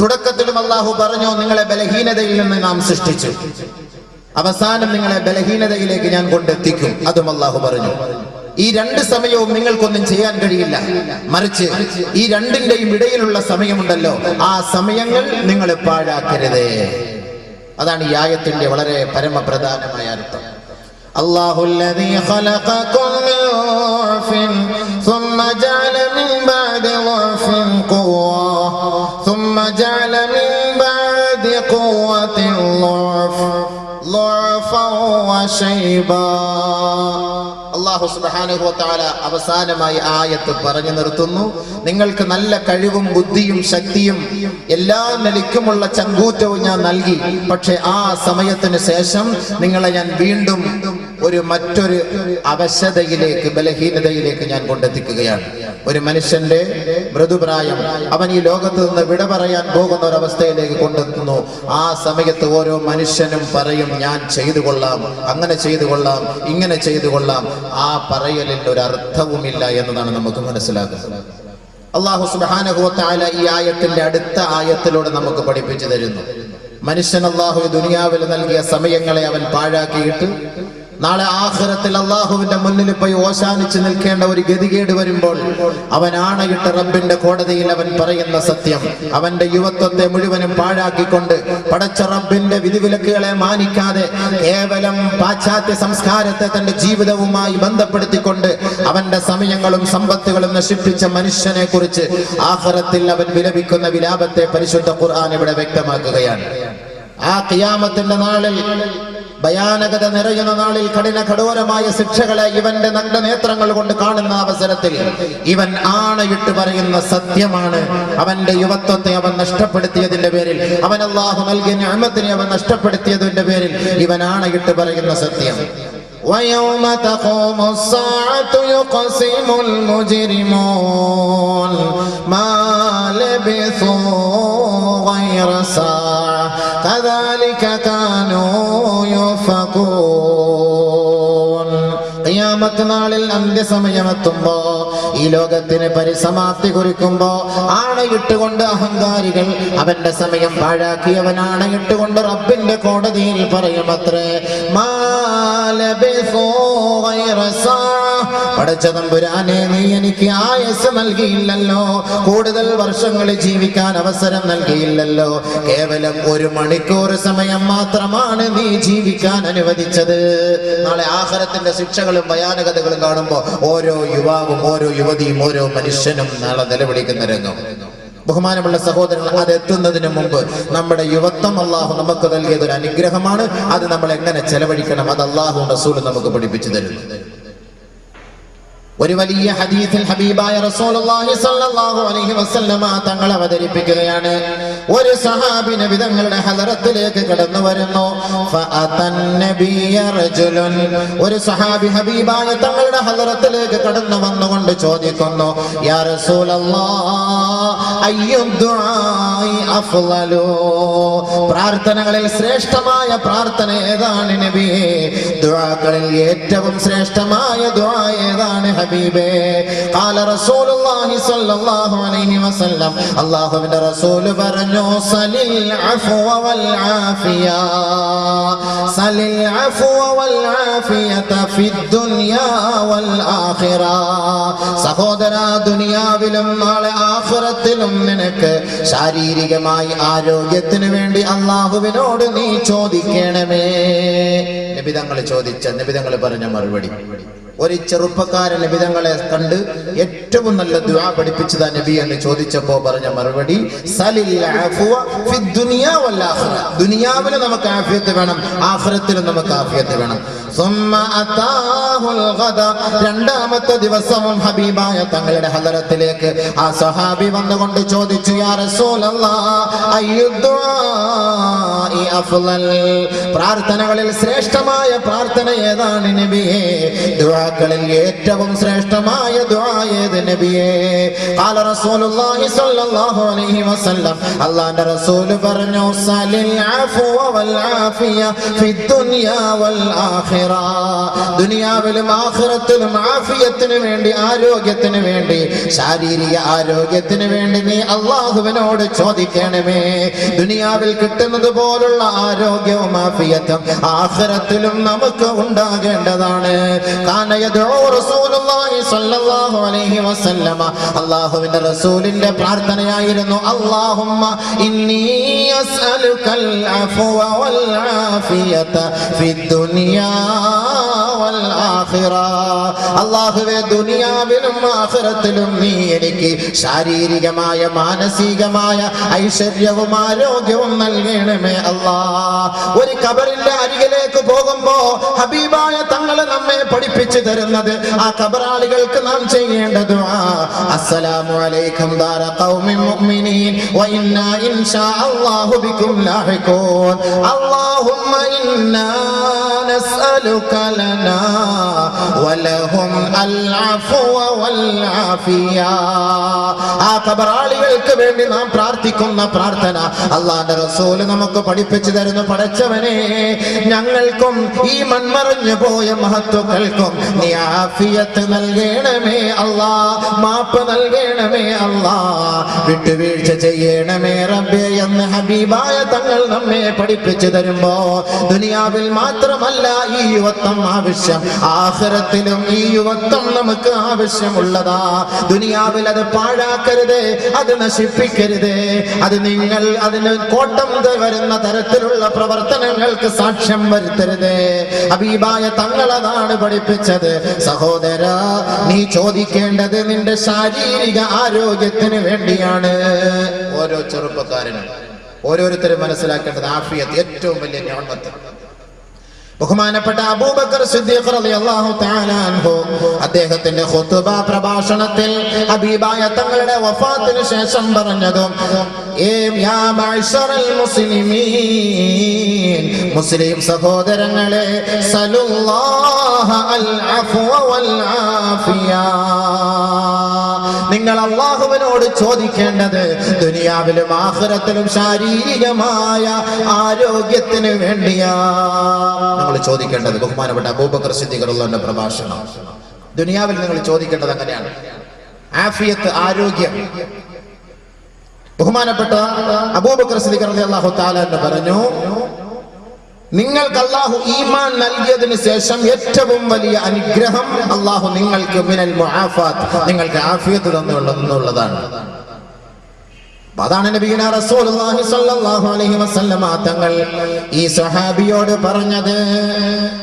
തുടക്കത്തിലും അല്ലാഹു പറഞ്ഞു നിങ്ങളെ ബലഹീനതയിൽ നിന്ന് നാം സൃഷ്ടിച്ചു, അവസാനം നിങ്ങളെ ബലഹീനതയിലേക്ക് ഞാൻ കൊണ്ടെത്തിക്കും. അതും അല്ലാഹു പറഞ്ഞു. ഈ രണ്ട് സമയവും നിങ്ങൾക്കൊന്നും ചെയ്യാൻ കഴിയില്ല, മറിച്ച് ഈ രണ്ടിന്റെയും ഇടയിലുള്ള സമയമുണ്ടല്ലോ, ആ സമയങ്ങൾ നിങ്ങൾ പാഴാക്കരുതേ. അതാണ് ഈ ആയത്തിന്റെ വളരെ പരമപ്രധാനമായ അർത്ഥം. അല്ലാഹുല്ലദീ ഖലഖകും മിൻ ളഅഫിൻ സുമ്മ ജഅല മിൻ ബഅദി ളഅഫിൻ ഖുവ്വ സുമ്മ ജഅല മിൻ ബഅദി ഖുവ്വത്തിൻ ളഅഫൻ വശൈബാ. അല്ലാഹു സുബ്ഹാനഹു വ തആല അവസാനമായി ആയത്ത് പറഞ്ഞു നിർത്തുന്നു. നിങ്ങൾക്ക് നല്ല കഴിവും ബുദ്ധിയും ശക്തിയും എല്ലാ നിലയ്ക്കുമുള്ള ചങ്കൂറ്റവും ഞാൻ നൽകി. പക്ഷെ ആ സമയത്തിന് ശേഷം നിങ്ങളെ ഞാൻ വീണ്ടും മറ്റൊരു അവശതയിലേക്ക്, ബലഹീനതയിലേക്ക് ഞാൻ കൊണ്ടെത്തിക്കുകയാണ്. ഒരു മനുഷ്യന്റെ മൃദുപ്രായം അവൻ ഈ ലോകത്ത് നിന്ന് വിട പറയാൻ പോകുന്ന ഒരവസ്ഥയിലേക്ക് കൊണ്ടെത്തുന്നു. ആ സമയത്ത് ഓരോ മനുഷ്യനും പറയും ഞാൻ ചെയ്തു കൊള്ളാം, അങ്ങനെ ചെയ്തു കൊള്ളാം, ഇങ്ങനെ ചെയ്തു കൊള്ളാം. ആ പറയലിൽ ഒരു അർത്ഥവുമില്ല എന്നതാണ് നമുക്ക് മനസ്സിലാക്കുന്നത്. അല്ലാഹു സുബ്ഹാനഹു വ തആല ഈ ആയത്തിന്റെ അടുത്ത ആയത്തിലൂടെ നമുക്ക് പഠിപ്പിച്ചു തരുന്നു. മനുഷ്യൻ അല്ലാഹു ദുനിയാവിൽ നൽകിയ സമയങ്ങളെ അവൻ പാഴാക്കിയിട്ട് നാളെ ആഖിറത്തിൽ അല്ലാഹുവിന്റെ മുന്നിൽ പോയി ഓശാനിച്ച് നിൽക്കേണ്ട ഒരു ഗതികേട് വരുമ്പോൾ അവൻ ആണയിട്ട് റബ്ബിന്റെ കോടതിയിൽ അവൻ പറയുന്ന സത്യം, അവന്റെ യുവത്വത്തെ മുഴുവനും പാഴാക്കിക്കൊണ്ട് പടച്ച റബ്ബിന്റെ വിധിവിലക്കുകളെ മാനിക്കാതെ കേവലം പാശ്ചാത്യ സംസ്കാരത്തെ തന്റെ ജീവിതവുമായി ബന്ധപ്പെടുത്തിക്കൊണ്ട് അവന്റെ സമയങ്ങളും സമ്പത്തുകളും നശിപ്പിച്ച മനുഷ്യനെ കുറിച്ച് ആഖിറത്തിൽ അവൻ വിലപിക്കുന്ന വിലാപത്തെ പരിശുദ്ധ ഖുർആൻ ഇവിടെ വ്യക്തമാക്കുകയാണ്. ആ ഖിയാമത്തിന്റെ നാളിൽ, ഭയാനകത നിറയുന്ന നാളിൽ, കഠോരമായ ശിക്ഷകളെ ഇവന്റെ നഗ്ന നേത്രങ്ങൾ കൊണ്ട് കാണുന്ന അവസരത്തിൽ ഇവൻ ആണയിട്ട് പറയുന്ന സത്യമാണ്, അവന്റെ യുവത്വത്തെ അവൻ നഷ്ടപ്പെടുത്തിയതിന്റെ പേരിൽ, അവൻ അല്ലാഹു നൽകിയ നിഅമത്തിനെ അവൻ നഷ്ടപ്പെടുത്തിയതിന്റെ പേരിൽ ഇവൻ ആണയിട്ട് പറയുന്ന സത്യം. وَيَوْمَ تَقُومُ السَّاعَةُ يُقْسِمُ الْمُجْرِمُونَ مَا لَبِثُوا غَيْرَ سَاعَةٍ كَذَلِكَ كَانُوا يُؤْفَكُونَ. ഖിയാമത്ത് നാളിൽ അന്ത്യസമയമെത്തുമ്പോ, ഈ ലോകത്തിന് പരിസമാപ്തി കുറിക്കുമ്പോ, ആണയിട്ടുകൊണ്ട് അഹങ്കാരികൾ അവന്റെ സമയം പാഴാക്കിയവൻ ആണയിട്ടുകൊണ്ട് റബ്ബിന്റെ കോടതിയിൽ പറയുമത്രേ, പടച്ചതമ്പുരാനെ നീ എനിക്ക് ആയുസ് നൽകിയില്ലല്ലോ, കൂടുതൽ വർഷങ്ങൾ ജീവിക്കാൻ അവസരം നൽകിയില്ലല്ലോ, കേവലം 1 മണിക്കൂർ സമയം മാത്രമാണ് നീ ജീവിക്കാൻ അനുവദിച്ചത്. നാളെ ആഖിറത്തിന്റെ ശിക്ഷകളും ഭയാനകതകളും കാണുമ്പോൾ ഓരോ യുവാവും ഓരോ യുവതിയും ഓരോ മനുഷ്യനും നാളെ നിലവിളിക്കുന്ന രംഗം. ബഹുമാനമുള്ള സഹോദരങ്ങൾ, അത് എത്തുന്നതിന് മുമ്പ് നമ്മുടെ യുവത്വം അല്ലാഹു നമുക്ക് നൽകിയത് ഒരു അനുഗ്രഹമാണ്. അത് നമ്മൾ എങ്ങനെ ചെലവഴിക്കണം, അത് അല്ലാഹു റസൂൽ നമുക്ക് പഠിപ്പിച്ചു തരുന്നു. ഒരു വലിയ ഹദീസിൽ ഹബീബായ റസൂലുള്ളാഹി സ്വല്ലല്ലാഹു അലൈഹി വസല്ലമ തങ്ങൾ അവതരിപ്പിക്കുകയാണ്. ഒരു സഹാബി നബി തങ്ങളുടെ ഹദറത്തിലേക്ക് കടന്നു വരുന്നു. ഫഅതൻ നബിയ റജുലുൻ, ഒരു സഹാബി ഹബീബായ തങ്ങളുടെ ഹദറത്തിലേക്ക് കടന്നു വന്നുകൊണ്ട് ചോദിക്കുന്നു, യാ റസൂലല്ലാഹ് അയ്യു ദുആഇ അഫ്ളലു, പ്രാർത്ഥനകളിൽ ശ്രേഷ്ഠമായ പ്രാർത്ഥന ഏതാണ് നബിയേ? ദുആകളിൽ ഏറ്റവും ശ്രേഷ്ഠമായ ദുആ ഏതാണ് ഹബീബേ? ഖാല റസൂലുള്ളാഹി സ്വല്ലല്ലാഹു അലൈഹി വസല്ലം, അല്ലാഹുവിന്റെ റസൂൽ പറഞ്ഞു, സലിൽ അഫ്വ വൽ ആഫിയ, സലിൽ അഫ്വ വൽ ആഫിയത ഫിദ് ദുനിയാ വൽ ആഖിറ. സഹോദരാ, ദുനിയാവിലും നാളെ ആഖിറത്തിലും നിനക്ക് ശാരീരികമായി ആരോഗ്യത്തിന് വേണ്ടി അല്ലാഹുവിനോട് നീ ചോദിക്കണമേ. നബി തങ്ങൾ ചോദിച്ച, നബി തങ്ങൾ പറഞ്ഞ മറുപടി, ഒരു ചെറുപ്പക്കാരൻ നബി തങ്ങളെ കണ്ട് ഏറ്റവും നല്ല ദുആ പഠിപ്പിച്ചതാ നബി എന്ന് ചോദിച്ചപ്പോ പറഞ്ഞ മറുപടി, സലിൽ അഫ്വ ഫിദ് ദുനിയാ വൽ ആഖിറ, ദുനിയാവിലും നമുക്ക് ആഫിയത്ത് വേണം, ആഖിറത്തിലും നമുക്ക് ആഫിയത്ത് വേണം. സുമ്മ അതാഹുൽ ഗദ, രണ്ടാമത്തെ ദിവസവും ഹബീബായ തങ്ങളുടെ ഹദറത്തിലേക്ക് ആ സഹാബി വന്നുകൊണ്ട് ചോദിച്ചു, യാ റസൂലല്ലാഹ് അയ്യു ദുആഇ പ്രാർത്ഥനകളിൽ ശ്രേഷ്ഠമായ പ്രാർത്ഥന ഏതാണ് നബിയേ? ദുആകളിൽ ഏറ്റവും ശ്രേഷ്ഠമായ ദുആ ഏത് നബിയേ? ഖാല റസൂലുള്ളാഹി സ്വല്ലല്ലാഹു അലൈഹി വസല്ലം, അല്ലാഹുവിന്റെ റസൂൽ പറഞ്ഞു, സലിൽ അഫ്വ വൽ ആഫിയ ഫിദ് ദുനിയാ വൽ ആഖിറ. ദുനിയാവിലും ആഖിറത്തിലും ആഫിയത്തിന് വേണ്ടി, ആരോഗ്യത്തിന് വേണ്ടി, ശാരീരിക ആരോഗ്യത്തിന് വേണ്ടി നീ അല്ലാഹുവിനോട് ചോദിക്കണമേ. ദുനിയാവിൽ കിട്ടുന്നത് പോലുള്ള ആരോഗ്യവും ആഫിയത്തും ആഖിറത്തിലും നമുക്ക് ഉണ്ടാകേണ്ടതാണ്. കാന യദഉ റസൂലുള്ളാഹി സ്വല്ലല്ലാഹു അലൈഹി വസല്ലമ, അല്ലാഹുവിന്റെ റസൂലിന്റെ പ്രാർത്ഥനയായിരുന്നു, അല്ലാഹുമ്മ ഇന്നി അസ്അലുകൽ അഫ്വ വൽ ആഫിയത ഫിദ് ദുനിയാ വൽ ആഖിറ. അല്ലാഹുവേ, ദുനിയാവിലും ആഖിറത്തിലും നീ എനിക്ക് ശാരീരികമായ മാനസികമായ ഐശ്വര്യവും ആരോഗ്യവും നൽകണമേ അല്ലാ. ഒരു ഖബറിന്റെ അരികിലേക്ക് പോകുമ്പോ ഹബീബായ തങ്ങൾ നമ്മെ പഠിപ്പിച്ചു തരുന്നത്, ആ ഖബറാളികൾക്ക് നാം ചെയ്യേണ്ട ദുആ, അസ്സലാമു അലൈക്കും ദാര ഖൗമിൻ മുഅ്മിനീൻ വ ഇന്നാ ഇൻഷാ അല്ലാഹു ബികും ലാഹിഖൂൻ. അല്ലാഹുമ്മ ഇന്നാ നസ്അലുക ലനാ വലഹും അൽ അഫ്വ വൽ ആഫിയ. ആ ഖബറാളികൾക്ക് വേണ്ടി നാം പ്രാർത്ഥിക്കുന്ന പ്രാർത്ഥന അല്ലാഹുവിന്റെ റസൂൽ നമുക്ക് പഠിപ്പിച്ചു തരുന്നു. പടച്ചവനെ, ഞങ്ങൾക്കും ഈ മൺമറഞ്ഞു പോയ മഹത്തുക്കൾക്കും നീ ആഫിയത്ത് നൽകണമേ അല്ലാ, മാപ്പ് നൽകണമേ അല്ലാ, വിട്ടുവീഴ്ച ചെയ്യണമേ റബ്ബേ എന്ന് ഹബീബായ തങ്ങൾ നമ്മെ പഠിപ്പിച്ചു തരുമ്പോ, ദുനിയാവിൽ മാത്രമല്ല ഈ യുവത്വം ആവശ്യം, ആഖിറത്തിലും ഈ യുവത്വം നമുക്ക് ആവശ്യമുള്ളതാ. ദുനിയാവിൽ അത് പാഴാക്കരുത്, അത് നശിപ്പിക്കരുത്. അത് നിങ്ങൾ അതിന് കോട്ടം വരുന്ന തരത്തിലുള്ള പ്രവർത്തനങ്ങൾക്ക് സാക്ഷ്യം വരുത്തരുത്. ഹബീബായ തങ്ങൾ അതാണ് പഠിപ്പിച്ചത്. സഹോദര, നീ ചോദിക്കേണ്ടത് നിന്റെ ശാരീരിക ആരോഗ്യത്തിന് വേണ്ടിയാണ്. ഓരോ ചെറുപ്പക്കാരനും ഓരോരുത്തരും മനസ്സിലാക്കേണ്ടത് ആഫിയത്ത് ഏറ്റവും വലിയ നിഅമത്ത്. ബഹുമാനപ്പെട്ട അബൂബക്കർ സിദ്ദീഖ് റളിയല്ലാഹു തആല അൻഹു അദ്ദേഹത്തിന്റെ ഖുതുബ പ്രഭാഷണത്തിൽ ഹബീബായ തങ്ങളുടെ വഫാത്തിന് ശേഷം പറഞ്ഞതും, യാ മഅ്ശറൽ മുസ്ലിമീൻ, മുസ്ലിം സഹോദരങ്ങളെ, സലുല്ലാഹ അൽ അഫ്വ വൽ ആഫിയ, നിങ്ങൾ അല്ലാഹുവിനോട് ചോദിക്കേണ്ടത് ദുനിയാവിലും ആഖിറത്തിലും ശാരീരികമായ ആരോഗ്യത്തിന് വേണ്ടിയാ നമ്മൾ ചോദിക്കേണ്ടത്. ബഹുമാനപ്പെട്ട അബൂബക്കർ സിദ്ദീഖ് റളിയല്ലാഹു അൻഹു പ്രഭാഷണം. ദുനിയാവിൽ നിങ്ങൾ ചോദിക്കേണ്ടത് അങ്ങനെയാണ്, ആഫിയത്ത്, ആരോഗ്യം. ബഹുമാനപ്പെട്ട അബൂബക്കർ സിദ്ദീഖ് റളിയല്ലാഹു തആല അൻഹു പറഞ്ഞു, നിങ്ങൾക്ക് അല്ലാഹു ഈമാൻ നൽകിയതിന് ശേഷം ഏറ്റവും വലിയ അനുഗ്രഹം അല്ലാഹു നിങ്ങൾക്ക് മിനൽ മുആഫാത്ത്, നിങ്ങൾക്ക് ആഫിയത്ത് തന്നുള്ളതാണ്. അതാണ് നബിയുനാ റസൂലുള്ളാഹി സ്വല്ലല്ലാഹു അലൈഹി വസല്ലമ തങ്ങൾ ഈ സ്വഹാബിയോട് പറഞ്ഞത്,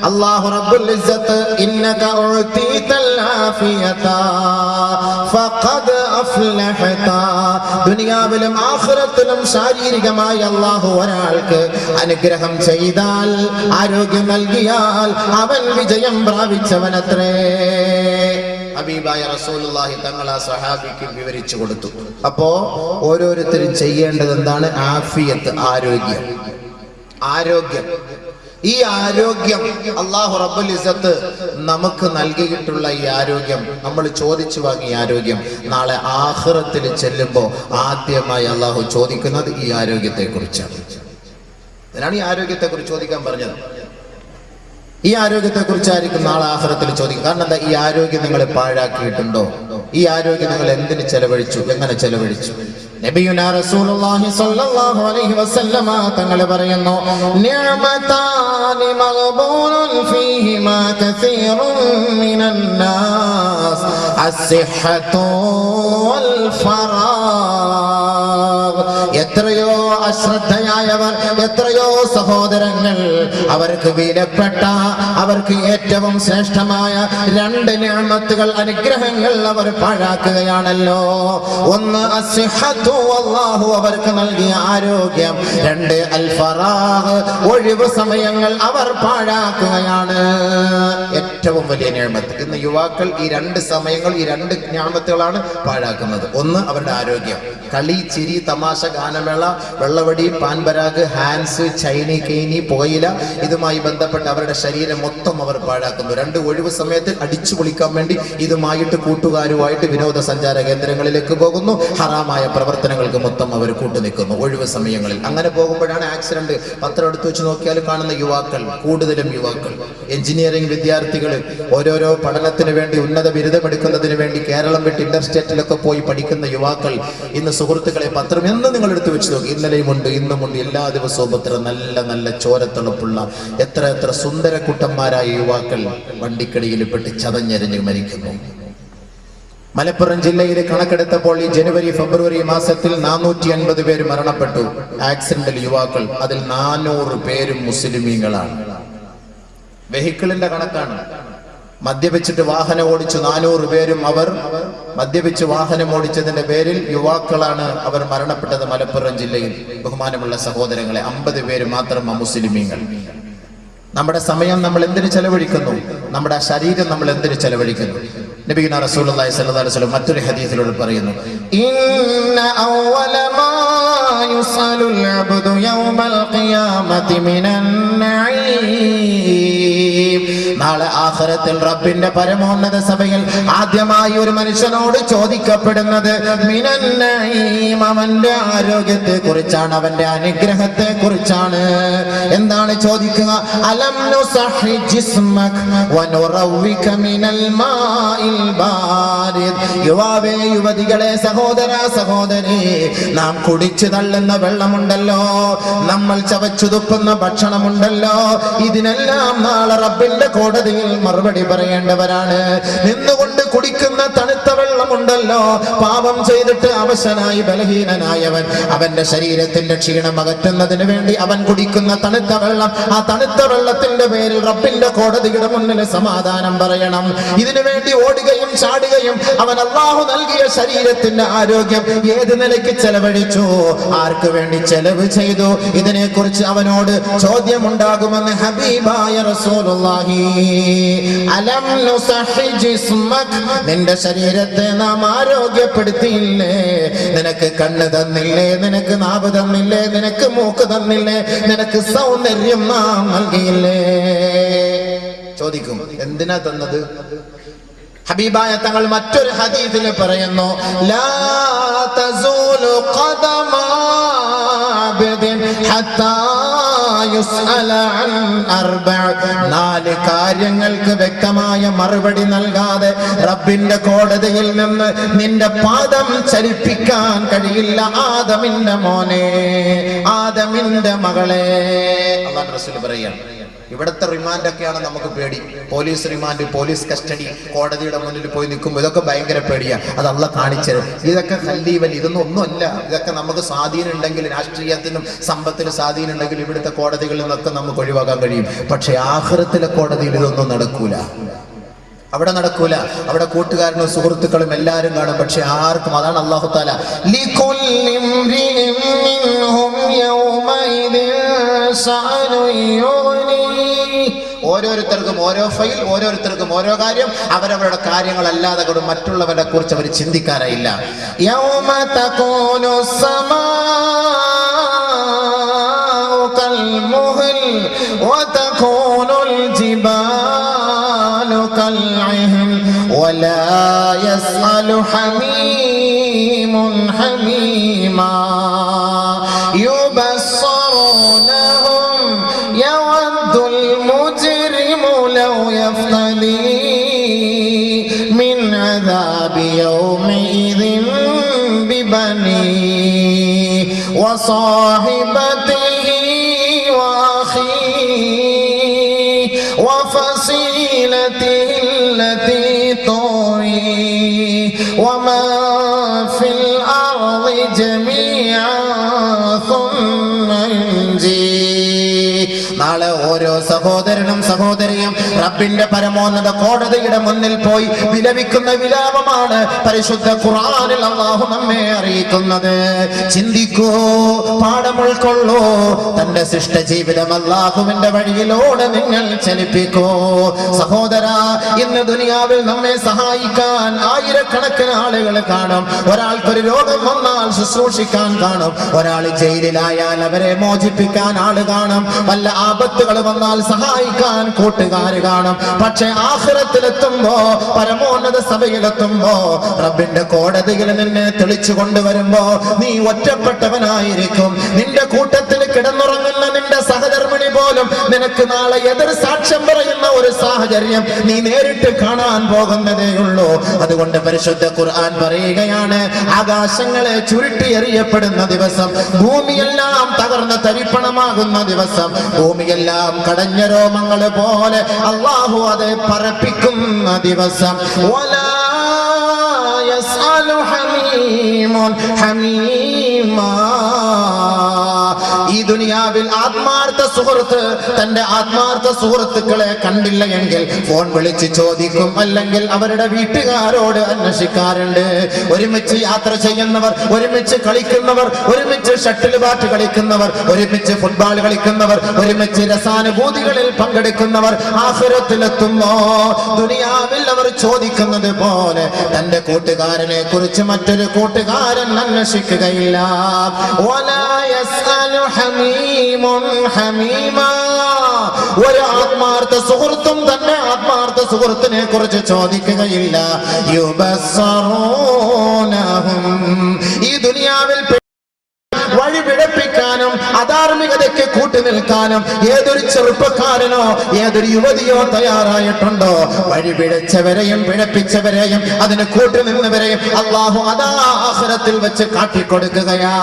അല്ലാഹു റബ്ബുൽ ഇസ്സത്ത് ഇന്നക ഉതീതൽ ആഫിയത ഫഖദ് അഫ്ലഹത. ദുനിയാവിലും ആഖിറത്തിലും ശാരീരികമായി അല്ലാഹു ഒരാൾക്ക് അനുഗ്രഹം ചെയ്താൽ, ആരോഗ്യം നൽകിയാൽ അവൻ വിജയം പ്രാപിച്ചവനത്രേ. ഹബീബായ റസൂലുള്ളാഹി തങ്ങൾ ആ സ്വഹാബിക്ക് വിവരിച്ചു കൊടുത്തു. അപ്പോ ഓരോരുത്തരും ചെയ്യേണ്ടത് എന്താണ്? ആഫിയത്ത്, ആരോഗ്യം. ആരോഗ്യം, ഈ ആരോഗ്യം അല്ലാഹു റബ്ബുൽ ഇസ്സത്ത് നമുക്ക് നൽകിയിട്ടുള്ള ഈ ആരോഗ്യം, നമ്മൾ ചോദിച്ചു വാങ്ങിയ ആരോഗ്യം, നാളെ ആഖിറത്തിൽ ചെല്ലുമ്പോൾ ആദ്യമായി അല്ലാഹു ചോദിക്കുന്നത് ഈ ആരോഗ്യത്തെ കുറിച്ചാണ്. അതിനാണ് ഈ ആരോഗ്യത്തെ കുറിച്ച് ചോദിക്കാൻ പറഞ്ഞത്. ഈ ആരോഗ്യത്തെ കുറിച്ചായിരിക്കും നാളെ ആഖിറത്തിൽ ചോദിക്കും. കാരണം എന്താ? ഈ ആരോഗ്യം നിങ്ങൾ പാഴാക്കിയിട്ടുണ്ടോ? ഈ ആരോഗ്യം നിങ്ങൾ എന്തിന് ചെലവഴിച്ചു? എങ്ങനെ ചെലവഴിച്ചു? നബിയുനാ റസൂലുള്ളാഹി സ്വല്ലല്ലാഹു അലൈഹി വസല്ലമ തങ്ങൾ പറയുന്നു, നിഅമതാനി മഗ്ബൂനുൻ ഫീഹിമാ കസീറുൻ മിനൻ നാസ് അസ്സിഹ്ഹതു വൽ ഫറാഗ്. എത്രയോ അശ്രദ്ധയായവർ, എത്രയോ സഹോദരങ്ങൾ, അവർക്ക് വിലപ്പെട്ട, അവർക്ക് ഏറ്റവും ശ്രേഷ്ഠമായ രണ്ട് നിഅമത്തുകൾ, അനുഗ്രഹങ്ങൾ അവർ പാഴാക്കുകയാണല്ലോ. ഒന്ന് അസ്സിഹ്ഹത്തു, അല്ലാഹു അവർക്ക് നൽകിയ ആരോഗ്യം. രണ്ട് അൽ ഫറാഗ്, ഒഴിവ് സമയങ്ങൾ അവർ പാഴാക്കുകയാണ്. ഏറ്റവും വലിയ നിഅമത്ത്. ഇന്ന് യുവാക്കൾ ഈ രണ്ട് സമയങ്ങൾ, ഈ രണ്ട് നിഅമത്തുകളാണ് പാഴാക്കുന്നത്. ഒന്ന് അവരുടെ ആരോഗ്യം, കളി, ചിരി, തമാശ, ഗാനമേള, വെള്ളവടി, പാൻപരാഗ്, ഹാൻസ്, ചൈനി, കെയ്നി, പുകയില, ഇതുമായി ബന്ധപ്പെട്ട് അവരുടെ ശരീരം മൊത്തം അവർ പാഴാക്കുന്നു. 2 ഒഴിവ് സമയത്ത് അടിച്ചു പൊളിക്കാൻ വേണ്ടി ഇതുമായിട്ട് കൂട്ടുകാരുമായിട്ട് വിനോദസഞ്ചാര കേന്ദ്രങ്ങളിലേക്ക് പോകുന്നു. ഹറാമായ പ്രവർത്തനങ്ങൾക്ക് മൊത്തം അവർ കൂട്ടുനിൽക്കുന്നു ഒഴിവ് സമയങ്ങളിൽ. അങ്ങനെ പോകുമ്പോഴാണ് ആക്സിഡന്റ്. പത്രം എടുത്തു വെച്ച് നോക്കിയാൽ കാണുന്ന യുവാക്കൾ, കൂടുതലും യുവാക്കൾ, എഞ്ചിനീയറിംഗ് വിദ്യാർത്ഥികൾ, ഓരോരോ പഠനത്തിന് വേണ്ടി, ഉന്നത ബിരുദമെടുക്കുന്നതിന് വേണ്ടി കേരളം വിട്ട് ഇന്റർസ്റ്റേറ്റിലൊക്കെ പോയി പഠിക്കുന്ന യുവാക്കൾ. ഇന്ന് സുഹൃത്തുക്കളെ, പത്രം എന്ന് നിങ്ങൾ എടുത്തു വെച്ച് നോക്കി, ഇന്നലെയുമുണ്ട്, ഇന്നുമുണ്ട്, എല്ലാ ദിവസവും എത്ര നല്ല നല്ല ചോരത്തിളപ്പുള്ള എത്ര സുന്ദര കുട്ടന്മാരായ യുവാക്കൾ വണ്ടിക്കടിയിൽ പെട്ട് ചതഞ്ഞെരിഞ്ഞ് മരിക്കുന്നു. മലപ്പുറം ജില്ലയിൽ കണക്കെടുത്തപ്പോൾ ഈ ജനുവരി ഫെബ്രുവരി മാസത്തിൽ 450 പേര് മരണപ്പെട്ടു ആക്സിഡന്റിൽ യുവാക്കൾ. അതിൽ 400 പേരും മുസ്ലിമീങ്ങളാണ്. വെഹിക്കിളിന്റെ കണക്കാണ്. മദ്യപിച്ചിട്ട് വാഹനം ഓടിച്ചു 400 പേരും അവർ മദ്യപിച്ച് വാഹനം ഓടിച്ചതിന്റെ പേരിൽ യുവാക്കളാണ് അവർ മരണപ്പെട്ടത് മലപ്പുറം ജില്ലയിൽ. ബഹുമാനമുള്ള സഹോദരങ്ങളെ, 50 പേര് മാത്രം അമുസ്ലിമീങ്ങൾ. നമ്മുടെ സമയം നമ്മൾ എന്തിനു ചെലവഴിക്കുന്നു? നമ്മുടെ ശരീരം നമ്മൾ എന്തിനു ചെലവഴിക്കുന്നു? നബിയുനാ റസൂലുള്ളാഹി സ്വല്ലല്ലാഹു അലൈഹി വസല്ലം മറ്റൊരു ഹദീസിലൂടെ പറയുന്നു, ഇന്ന അവ്വല മാ യുസലുൽ അബ്ദു യൗമൽ ഖിയാമത്തി മിനൻ നഈം. നാളെ ആഖിറത്തിൽ റബ്ബിന്റെ പരമോന്നത സഭയിൽ ആദ്യമായി ഒരു മനുഷ്യനോട് ചോദിക്കപ്പെടുന്നത് മിനൻ നഈം, അവന്റെ ആരോഗ്യത്തെ കുറിച്ചാണ്, അവന്റെ അനുഗ്രഹത്തെ കുറിച്ചാണ്. എന്താണ് ചോദിക്കുക? അലം നുസഹി ജിസ്മക വനുറവിക മിനൽ മാഇൽ ബാരിദ്. യുവാവേ, യുവതികളെ, സഹോദര സഹോദരി, നാം കുടിച്ചു തള്ളുന്ന വെള്ളമുണ്ടല്ലോ, നമ്മൾ ചവച്ചു തുപ്പുന്ന ഭക്ഷണമുണ്ടല്ലോ, ഇതിനെല്ലാം നാളെ റബ്ബിന്റെ കോടതിയിൽ മറുപടി പറയേണ്ടവരാണ്. നിന്നുകൊണ്ട് കുടിക്കുന്ന തണുത്ത വെള്ളമുണ്ടല്ലോ, പാപം ചെയ്തിട്ട് അവശനായി ബലഹീനനായവൻ അവന്റെ ശരീരത്തിന്റെ ക്ഷീണം അകറ്റുന്നതിന് വേണ്ടി അവൻ കുടിക്കുന്ന തണുത്ത വെള്ളം, ആ തണുത്ത വെള്ളത്തിന്റെ പേരിൽ റബ്ബിന്റെ കോടതിയുടെ മുന്നിൽ സമാധാനം പറയണം. ഇതിനു വേണ്ടി ഓടുകയും ചാടുകയും അവൻ അല്ലാഹു നൽകിയ ശരീരത്തിന്റെ ആരോഗ്യം ഏത് നിലയ്ക്ക് ചെലവഴിച്ചു, ആർക്ക് വേണ്ടി ചെലവ് ചെയ്തു, ഇതിനെക്കുറിച്ച് അവനോട് ചോദ്യമുണ്ടാകുമെന്ന് ഹബീബായ റസൂലുള്ളാഹി. അലം നുസഹി ജിസ്മക, നിന്റെ ശരീരത്തെ നാം ആരോഗ്യപ്പെടുത്തിയില്ലേ? നിനക്ക് കണ്ണ് തന്നില്ലേ? നിനക്ക് നാവ് തന്നില്ലേ? നിനക്ക് മൂക്ക് തന്നില്ലേ? നിനക്ക് സൗന്ദര്യം നാം നൽകിയില്ലേ? ചോദിക്കും, എന്തിനാ തന്നത്? ഹബീബായ തങ്ങൾ മറ്റൊരു ഹദീസിൽ പറയുന്നു, ലാ തസൂലു ഖദമ അബ്ദിൻ ഹത്താ യുസ്അല അൻ അർബഅ. 4 കാര്യങ്ങൾക്ക് വ്യക്തമായ മറുപടി നൽകാതെ റബ്ബിന്റെ കോടതിയിൽ നിന്ന് നിന്റെ പാദം ചലിപ്പിക്കാൻ കഴിയില്ല. ആദമിന്റെ മോനെ, ആദമിന്റെ മകളെ. അല്ലാഹു റസൂൽ പറയാണ്, ഇവിടുത്തെ റിമാൻഡൊക്കെയാണ് നമുക്ക് പേടി. പോലീസ് റിമാൻഡ്, പോലീസ് കസ്റ്റഡി, കോടതിയുടെ മുന്നിൽ പോയി നിൽക്കുമ്പോൾ ഇതൊക്കെ ഭയങ്കര പേടിയാണ്. അത് അള്ളാഹ് കാണിച്ചത്. ഇതൊക്കെ ഖല്ലീവൽ, ഇതൊന്നും ഒന്നുമല്ല. ഇതൊക്കെ നമുക്ക് സ്വാധീനം ഉണ്ടെങ്കിൽ, രാഷ്ട്രീയത്തിനും സമ്പത്തിനും സ്വാധീനം ഉണ്ടെങ്കിൽ ഇവിടുത്തെ കോടതികളിൽ നിന്നൊക്കെ നമുക്ക് ഒഴിവാക്കാൻ കഴിയും. പക്ഷെ ആഖിറത്തിലെ കോടതിയിൽ ഇതൊന്നും നടക്കൂല. അവിടെ നടക്കൂല. അവിടെ കൂട്ടുകാരനും സുഹൃത്തുക്കളും എല്ലാവരും കാണും, പക്ഷെ ആർക്കും. അതാണ് അല്ലാഹു തആല ലികുല്ലി ഇംറിഇൻ മിൻഹും യൗമഇദിൻ ശഅനു യുഗ്നി. ഓരോരുത്തർക്കും ഓരോ ഫൈൽ, ഓരോരുത്തർക്കും ഓരോ കാര്യം. അവരവരുടെ കാര്യങ്ങളല്ലാതെ കൊണ്ട് മറ്റുള്ളവരെ കുറിച്ച് അവർ ചിന്തിക്കാറില്ല. യൗമ തകൂനു സമാഉ കൽ മുഹൽ വതകൂനുൽ ജിബാലു കൽ ഇഹ്ൻ വലാ യസ്അലു ഹമീമുൻ ഹമീമാ യുബസ്സറൂനഹും യവദ്ദുൽ മുജ്രിമു ലൗ യഫ്തദി മിൻ അദാബി യൗമിഇദിൻ ബിബനി വസാഹിബതിഹി വഅഖീഹി വഫസീലതിഹി അല്ലതി തുഈ വമാ ഫിൽ അർളി ജമീഅൻ സുമ്മ യുൻജീ. നാളെ ഓരോ സഹോദരനും സഹോദരിയും റബ്ബിന്റെ പരമോന്നത കോടതിയുടെ മുന്നിൽ പോയി വിലപിക്കുന്ന വിലാപമാണ് പരിശുദ്ധ ഖുർആനിൽ അല്ലാഹു നമ്മെ അറിയിക്കുന്നത്. ചിന്തിക്കൂ, പാഠം പാഠം ഉൾക്കൊള്ളൂ. തന്റെ ശിഷ്ട ജീവിതം അല്ലാഹുവിന്റെ വഴിയിലൂടെ നിങ്ങൾ ചലിപ്പിക്കൂ. സഹോദരാ, ഇന്ന് ദുനിയാവിൽ നമ്മെ സഹായിക്കാൻ ആയിരക്കണക്കിന് ആളുകൾ കാണും. ഒരാൾക്കൊരു രോഗം വന്നാൽ ശുശ്രൂഷിക്കാൻ കാണും. ഒരാൾ ജയിലിലായാൽ അവരെ മോചിപ്പിക്കാൻ ആള് കാണും. വല്ല ആപത്തുകൾ വന്നാൽ സഹായിക്കാൻ കൂട്ടുകാർ കാണും. പക്ഷെ ആഖിറത്തിലെത്തുമ്പോ, പരമോന്നത സഭയിലെത്തുമ്പോ, റബ്ബിന്റെ കോടതിയിൽ നിന്നെ തെളിച്ചു കൊണ്ടുവരുമ്പോ നീ ഒറ്റപ്പെട്ടവനായിരിക്കും. നിന്റെ കൂട്ടത്തിൽ കിടന്നുറങ്ങുന്ന നിന്റെ സഹധർമ്മിണി പോലും നിനക്ക് നാളെ എതിർ സാക്ഷ്യം പറയുന്ന ഒരു സാഹചര്യം നീ നേരിട്ട് കാണാൻ പോകുന്നതേയുള്ളൂ. അതുകൊണ്ട് പരിശുദ്ധ ഖുർആൻ പറയുകയാണ്, ആകാശങ്ങളെ ചുരുട്ടി എറിയപ്പെടുന്ന ദിവസം, ഭൂമിയെല്ലാം തകർന്ന് തരിപ്പണമാകുന്ന ദിവസം, ഭൂമിയെല്ലാം കടഞ്ഞ രോമങ്ങൾ പോലെ അല്ലാഹു അത് പറപ്പിക്കുന്ന ദിവസം. വലാ യസ്അലു ഹമീമുൻ ഹമീമാ. ഈ ദുനിയാവിൽ ആത്മാർത്ഥ സുഹൃത്ത് തന്റെ ആത്മാർത്ഥ സുഹൃത്തുക്കളെ കണ്ടില്ല എങ്കിൽ ഫോൺ വിളിച്ച് ചോദിക്കും, അല്ലെങ്കിൽ അവരുടെ വീട്ടുകാരോട് അന്വേഷിക്കാറുണ്ട്. ഒരുമിച്ച് യാത്ര ചെയ്യുന്നവർ, ഒരുമിച്ച് കളിക്കുന്നവർ, ഒരുമിച്ച് ഷട്ടിൽ ബാറ്റ് കളിക്കുന്നവർ, ഒരുമിച്ച് ഫുട്ബോൾ കളിക്കുന്നവർ, ഒരുമിച്ച് രസാനുഭൂതികളിൽ പങ്കെടുക്കുന്നവർ ആഖിറത്തിലെത്തുമ്പോ ദുനിയാവിൽ അവർ ചോദിക്കുന്നത് പോലെ തന്റെ കൂട്ടുകാരനെ കുറിച്ച് മറ്റൊരു കൂട്ടുകാരൻ അന്വേഷിക്കുകയില്ല. വലാ യസ്അലു ഹമീമുൻ ഹമീമാ. ഒരു ആത്മാർത്ഥ സുഹൃത്തും തന്നെ ആത്മാർത്ഥ സുഹൃത്തിനെ കുറിച്ച് ചോദിക്കുകയില്ല. യുബസ്സറൂനഹും. ഈ ദുനിയാവിൽ വഴി പിഴപ്പിക്കാനും അധാർമികതയ്ക്ക് കൂട്ടുനിൽക്കാനും ഏതൊരു ചെറുപ്പക്കാരനോ ഏതൊരു യുവതിയോ തയ്യാറായിട്ടുണ്ടോ, വഴി പിഴച്ചവരെയും പിഴപ്പിച്ചവരെയും അതിന് കൂട്ടുനിന്നവരെയും അല്ലാഹു അതാ ആഖിറത്തിൽ വെച്ച് കാട്ടിക്കൊടുക്കുകയാ.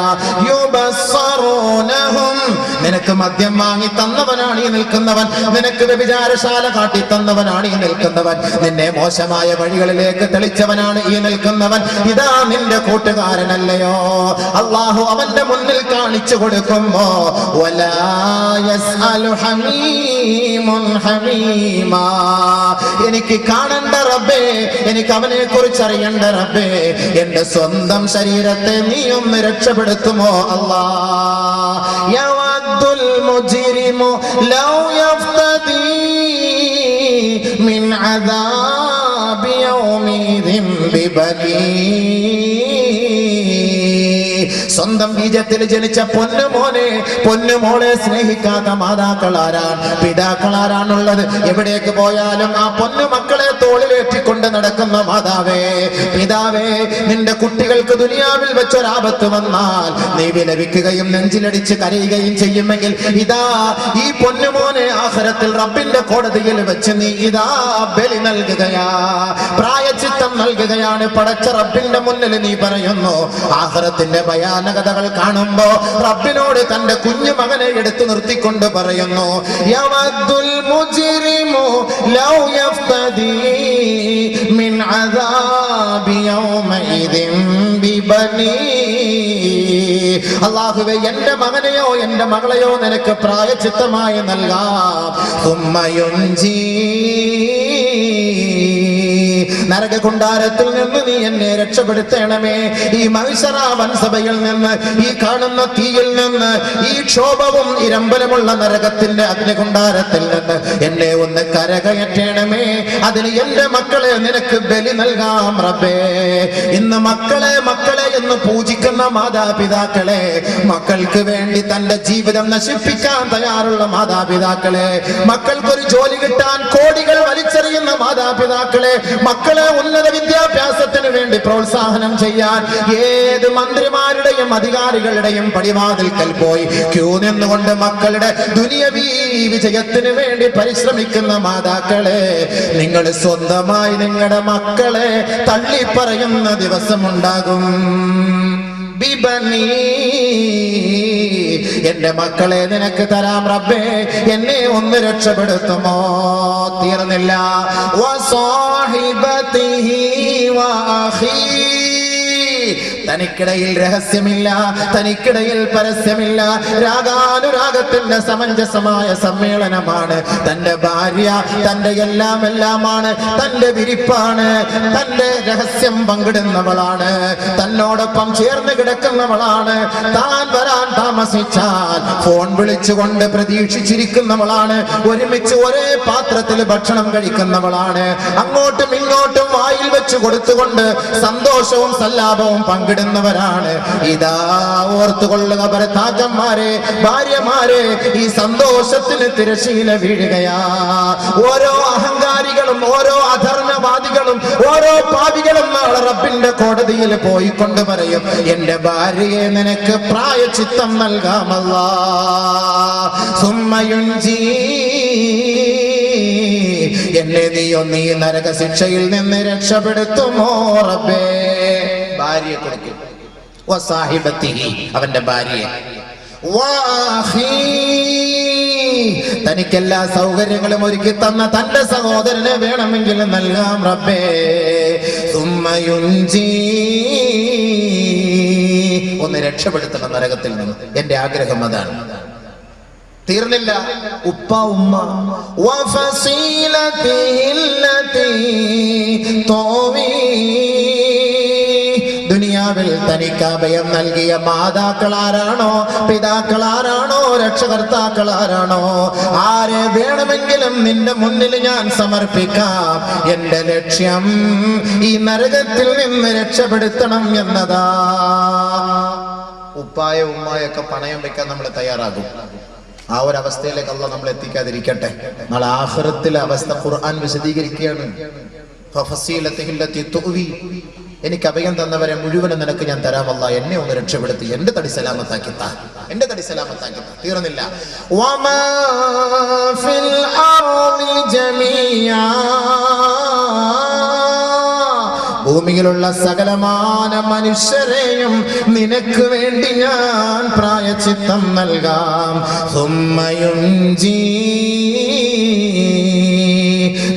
യുബസ്സറൂനഹും. നിനക്ക് മദ്യം വാങ്ങി തന്നവനാണ് ഈ നിൽക്കുന്നവൻ, നിനക്ക് വ്യഭിചാരശാല കാട്ടി തന്നവനാണ് ഈ നിൽക്കുന്നവൻ, നിന്നെ മോശമായ വഴികളിലേക്ക് തെളിച്ചവനാണ് ഈ നിൽക്കുന്നവൻ. ഇതാ നിന്റെ കൂട്ടുകാരനല്ലയോ? അല്ലാഹു അവന്റെ മുന്നിൽ കാണിച്ചു കൊടുക്കുമ്പോ വലാ യസ്അലു ഹമീമുൻ ഹമീമാ. എനിക്ക് കാണണ്ട റബ്ബേ, എനിക്ക് അവനെ കുറിച്ച് അറിയണ്ട റബ്ബേ, എന്റെ സ്വന്തം ശരീരത്തെ നീ ഒന്ന് രക്ഷപ്പെടുത്തുമോ അല്ലാഹ്. യവദ്ദുൽ മുജ്രിമു ലൗ യഫ്തദി മിൻ അദാബി യൗമിദിൻ ബിബനീ. സ്വന്തം ബീജത്തിൽ ജനിച്ച പൊന്നുമോനെ പൊന്നുമോളെ സ്നേഹിക്കാത്ത മാതാക്കളാരാണ്, പിതാക്കളാരാണുള്ളത്? എവിടേക്ക് പോയാലും ആ പൊന്നു മക്കളെ തോളിലേറ്റിക്കൊണ്ട് നടക്കുന്ന മാതാവേ, പിതാവേ, നിന്റെ കുട്ടികൾക്ക് ദുനിയാവിൽ വെച്ചൊരാപത്ത് വന്നാൽ നീ വിലപിക്കുകയും നെഞ്ചിലടിച്ച് കരയുകയും ചെയ്യുമെങ്കിൽ ഇതാ ഈ പൊന്നുമോനെ ആഖിറത്തിൽ റബ്ബിന്റെ കോടതിയിൽ വെച്ച് നീ ഇതാ ബലി നൽകുകയാ, പ്രായച്ചിത്തം നൽകുകയാണ്. പടച്ച റബ്ബിന്റെ മുന്നിൽ നീ പറയുന്നു. ആഖിറത്തിന്റെ ഭയാനകതകൾ കാണുമ്പോ റബ്ബിനോട് തന്റെ കുഞ്ഞു മകനെ എടുത്തു നിർത്തിക്കൊണ്ട് പറയുന്നു, യവദ്ദുൽ മുജ്രിമു ലൗ യഫ്തദി മിൻ അദാബി യൗമഇദിൻ ബിബനീ. അല്ലാഹുവേ, എന്റെ മകനെയോ എന്റെ മകളെയോ നിനക്ക് പ്രായച്ചിത്തമായി നൽകാം. തുമ്മയുഞ്ചീ. നരകകുണ്ടാരത്തിൽ നിന്ന് നീ എന്നെ രക്ഷപ്പെടുത്തണമേ. ഈ മഹ്ശറ വൻസഭയിൽ നിന്ന്, ഈ കാണുന്ന തീയിൽ നിന്ന്, ഈ ക്ഷോഭവും ഇരമ്പലമുള്ള നരകത്തിന്റെ അഗ്നികുണ്ടാരത്തിൽ നിന്ന് എന്നെ ഒന്ന് കരകയറ്റണമേ. അതിന് എന്റെ മക്കളെ നിനക്ക് ബലി നൽകാം റബ്ബേ. ഇന്ന് മക്കളെ മക്കളെ എന്ന് പൂജിക്കുന്ന മാതാപിതാക്കളെ, മക്കൾക്ക് വേണ്ടി തന്റെ ജീവിതം നശിപ്പിക്കാൻ തയ്യാറുള്ള മാതാപിതാക്കളെ, മക്കൾക്കൊരു ജോലി കിട്ടാൻ കോടികൾ വലിച്ചെറിയുന്ന മാതാപിതാക്കളെ, മക്കളെ ഉന്നത വിദ്യാഭ്യാസത്തിന് വേണ്ടി പ്രോത്സാഹനം ചെയ്യാൻ ഏത് മന്ത്രിമാരുടെയും അധികാരികളുടെയും പടിവാതിൽക്കൽ പോയി ക്യൂ നിന്നുകൊണ്ട് മക്കളുടെ ദുനിയവീ വിജയത്തിന് വേണ്ടി പരിശ്രമിക്കുന്ന മാതാക്കളെ, നിങ്ങൾ സ്വന്തമായി നിങ്ങളുടെ മക്കളെ തള്ളിപ്പറയുന്ന ദിവസമുണ്ടാകും. ബിബനീ. എന്റെ മക്കളെ നിനക്ക് തരാം റബ്ബേ, എന്നെ ഒന്ന് രക്ഷപ്പെടുത്തുമോ? തീർന്നില്ല. വസാഹിബതിഹി വഅഖീ. തനിക്കിടയിൽ രഹസ്യമില്ല, തനിക്കിടയിൽ പരസ്യമില്ല. രാഗാനുരാഗത്തിന്റെ സമഞ്ജസമായ സമ്മേളനമാണ്. തന്റെ ഭാര്യ തന്റെ എല്ലാമാണ്, തന്റെ വിരിപ്പാണ്, തന്റെ രഹസ്യം പങ്കിടുന്നവളാണ്, തന്നോടൊപ്പം ചേർന്ന് കിടക്കുന്നവളാണ്. താൻ വരാൻ താമസിച്ചാൽ ഫോൺ വിളിച്ചുകൊണ്ട് പ്രതീക്ഷിച്ചിരിക്കുന്നവളാണ്. ഒരുമിച്ച് ഒരേ പാത്രത്തിൽ ഭക്ഷണം കഴിക്കുന്നവളാണ്. അങ്ങോട്ടും ഇങ്ങോട്ടും വായിൽ വെച്ച് കൊടുത്തുകൊണ്ട് സന്തോഷവും സല്ലാപവും പങ്കിടുന്നവരാണ്. ഇതാ ഓർത്തുകൊള്ളുക ഭർത്താക്കന്മാരെ, ഭാര്യമാരെ, ഈ സന്തോഷത്തിന് തിരശീല വീഴുകയാ. ഓരോ അഹങ്കാരികളും, ഓരോ അധർമ്മവാദികളും, ഓരോ പാപികളും നാളെ റബ്ബിന്റെ കോടതിയിൽ പോയിക്കൊണ്ട് പറയും, എന്റെ ഭാര്യയെ നിനക്ക് പ്രായശ്ചിത്തം നൽകാമല്ലാ. സുമ്മയുഞ്ചി, എന്നെ നീ നരക ശിക്ഷയിൽ നിന്ന് രക്ഷപ്പെടുത്തുമോ റബ്ബേ. ഭാര്യയെ കൊടുക്കും. വസാഹിബത്തിഹി, അവന്റെ ഭാര്യയെ. തനിക്കെല്ലാ സൗകര്യങ്ങളും ഒരുക്കി തന്ന തന്റെ സഹോദരനെ വേണമെങ്കിൽ നൽകാം റബ്ബേ. സുമ്മയുഞ്ചി, ഒന്ന് രക്ഷപ്പെടുത്തണം നരകത്തിൽ നിന്ന്. എന്റെ ആഗ്രഹം അതാണ്. തീർന്നില്ല. ഉപ്പ ഉമ്മ. ദുനിയാവിൽ തനിക്ക് അഭയം നൽകിയ മാതാക്കളാരാണോ, പിതാക്കളാരാണോ, രക്ഷകർത്താക്കളാരാണോ, ആരെ വേണമെങ്കിലും നിന്റെ മുന്നിൽ ഞാൻ സമർപ്പിക്കാം. എന്റെ ലക്ഷ്യം ഈ നരകത്തിൽ നിന്ന് രക്ഷപ്പെടുത്തണം എന്നതാ. ഉപ്പായ ഉമ്മായൊക്കെ പണയം വെക്കാൻ നമ്മൾ തയ്യാറാകും. ആ ഒരു അവസ്ഥയിലേക്ക് അല്ലാഹ് നമ്മൾ എത്തിക്കാതിരിക്കട്ടെ. നാളെ ആഖിറത്തിലെ അവസ്ഥ ഖുർആൻ വിശദീകരിക്കുകയാണ്. എനിക്ക് അഭയം തന്നവരെ മുഴുവനും നിനക്ക് ഞാൻ തരാമല്ല, എന്നെ ഒന്ന് രക്ഷപ്പെടുത്തി, എന്റെ തടി സലാമത്താക്കി താ, എന്റെ തടി സലാമത്താക്കി താ. തീർന്നില്ല. ഭൂമിയിലുള്ള സകലമാന മനുഷ്യരെയും നിനക്ക് വേണ്ടി ഞാൻ പ്രായശ്ചിത്തം നൽകാം.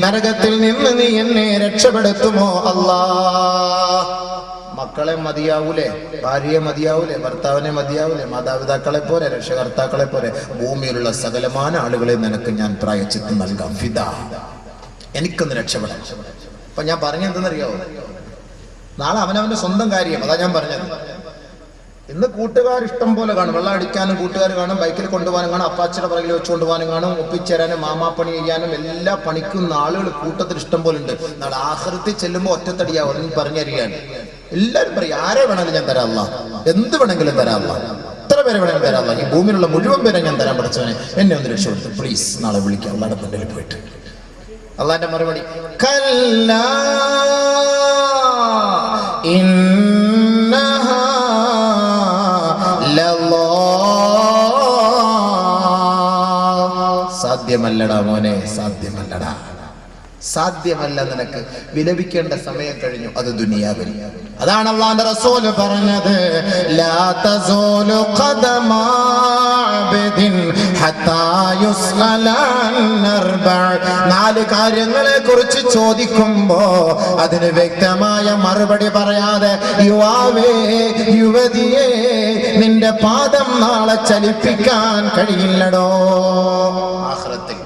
നരകത്തിൽ നിന്ന് നീ എന്നെ രക്ഷപ്പെടുത്തുമോ അല്ലാ. മക്കളെ മതിയാവൂലേ, ഭാര്യയെ മതിയാവൂലേ, ഭർത്താവിനെ മതിയാവൂലേ, മാതാപിതാക്കളെ പോലെ, രക്ഷകർത്താക്കളെ പോലെ ഭൂമിയിലുള്ള സകലമാന ആളുകളെ നിനക്ക് ഞാൻ പ്രായശ്ചിത്തം നൽകാം. ഫിദാ, എനിക്കൊന്ന് രക്ഷപ്പെടാം. അപ്പൊ ഞാൻ പറഞ്ഞെന്തെന്നറിയാവോ, നാളെ അവനവന്റെ സ്വന്തം കാര്യം. അതാ ഞാൻ പറഞ്ഞത്. ഇന്ന് കൂട്ടുകാർ ഇഷ്ടം പോലെ കാണും. വെള്ളം അടിക്കാനും കൂട്ടുകാർ കാണും, ബൈക്കിൽ കൊണ്ടുപോകാനും കാണും, അപ്പാച്ചിയുടെ പുറകിൽ വെച്ചുകൊണ്ട് പോകാനും കാണും, ഒപ്പിച്ചേരാനും മാമാപ്പണി ചെയ്യാനും എല്ലാ പണിക്കുന്ന ആളുകൾ കൂട്ടത്തിൽ ഇഷ്ടം പോലെ ഉണ്ട്. നാളെ ആഖിറത്തിൽ ചെല്ലുമ്പോൾ ഒറ്റത്തടിയാവും. ഒന്നും പറഞ്ഞറിയാൻ എല്ലാവരും പറയും, ആരെ വേണമെങ്കിലും ഞാൻ തരാം അല്ലാ, എന്ത് വേണമെങ്കിലും തരാം അല്ലാ, എത്ര പേരെ വേണമെങ്കിലും തരാം അല്ലാ, ഈ ഭൂമിയിലുള്ള മുഴുവൻ പേരെ ഞാൻ തരാൻ പഠിച്ചവനെ, എന്നെ ഒന്ന് രക്ഷപ്പെടുത്തു പ്ലീസ്, നാളെ വിളിക്കാം അല്ലാടെ മുന്നിൽ പോയിട്ട്. അള്ളാന്റെ മറുപടി, കല്ലാ ഇന്നഹാ ലല്ലാ. സാധ്യമല്ലടാ മോനെ, സാധ്യമല്ലടാ, സാധ്യമല്ല. നിനക്ക് വിലപിക്കേണ്ട സമയം കഴിഞ്ഞു. അത് ദുനിയാവിൽ. അതാണ് അല്ലാഹുവിന്റെ റസൂൽ പറഞ്ഞത്, ലാ തസൂലു ഖദമാ അബ്ദിൻ ഹത്താ യുസ്അല അൻ അർബഅ. നാല് കാര്യങ്ങളെ കുറിച്ച് ചോദിക്കുമ്പോ അതിന് വ്യക്തമായ മറുപടി പറയാതെ, യുവാവേ, യുവതിയെ, നിന്റെ പാദം നാളെ ചലിപ്പിക്കാൻ കഴിയില്ലടോ. ആഖിറത്തിൽ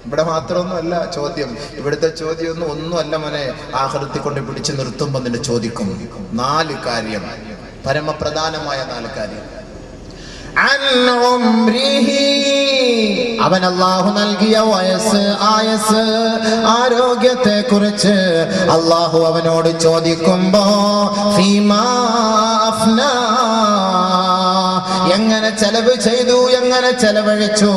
ഇവിടെ മാത്രമൊന്നുമല്ല ചോദ്യം. ഇവിടുത്തെ ചോദ്യം ഒന്നുമല്ല മോനെ. ആഖിറത്തിൽ കൊണ്ട് പിടിച്ചു നിർത്തുമ്പോ നിന്നെ ചോദിക്കും 4 കാര്യം, പരമപ്രധാനമായ 4 കാര്യം. അവൻ അല്ലാഹു നൽകിയ വയസ്സ്, ആയസ്, ആരോഗ്യത്തെ കുറിച്ച് അല്ലാഹു അവനോട് ചോദിക്കുമ്പോ, ഫീമാ അഫ്നാ, എങ്ങനെ ചെലവ് ചെയ്തു, എങ്ങനെ ചെലവഴിച്ചു,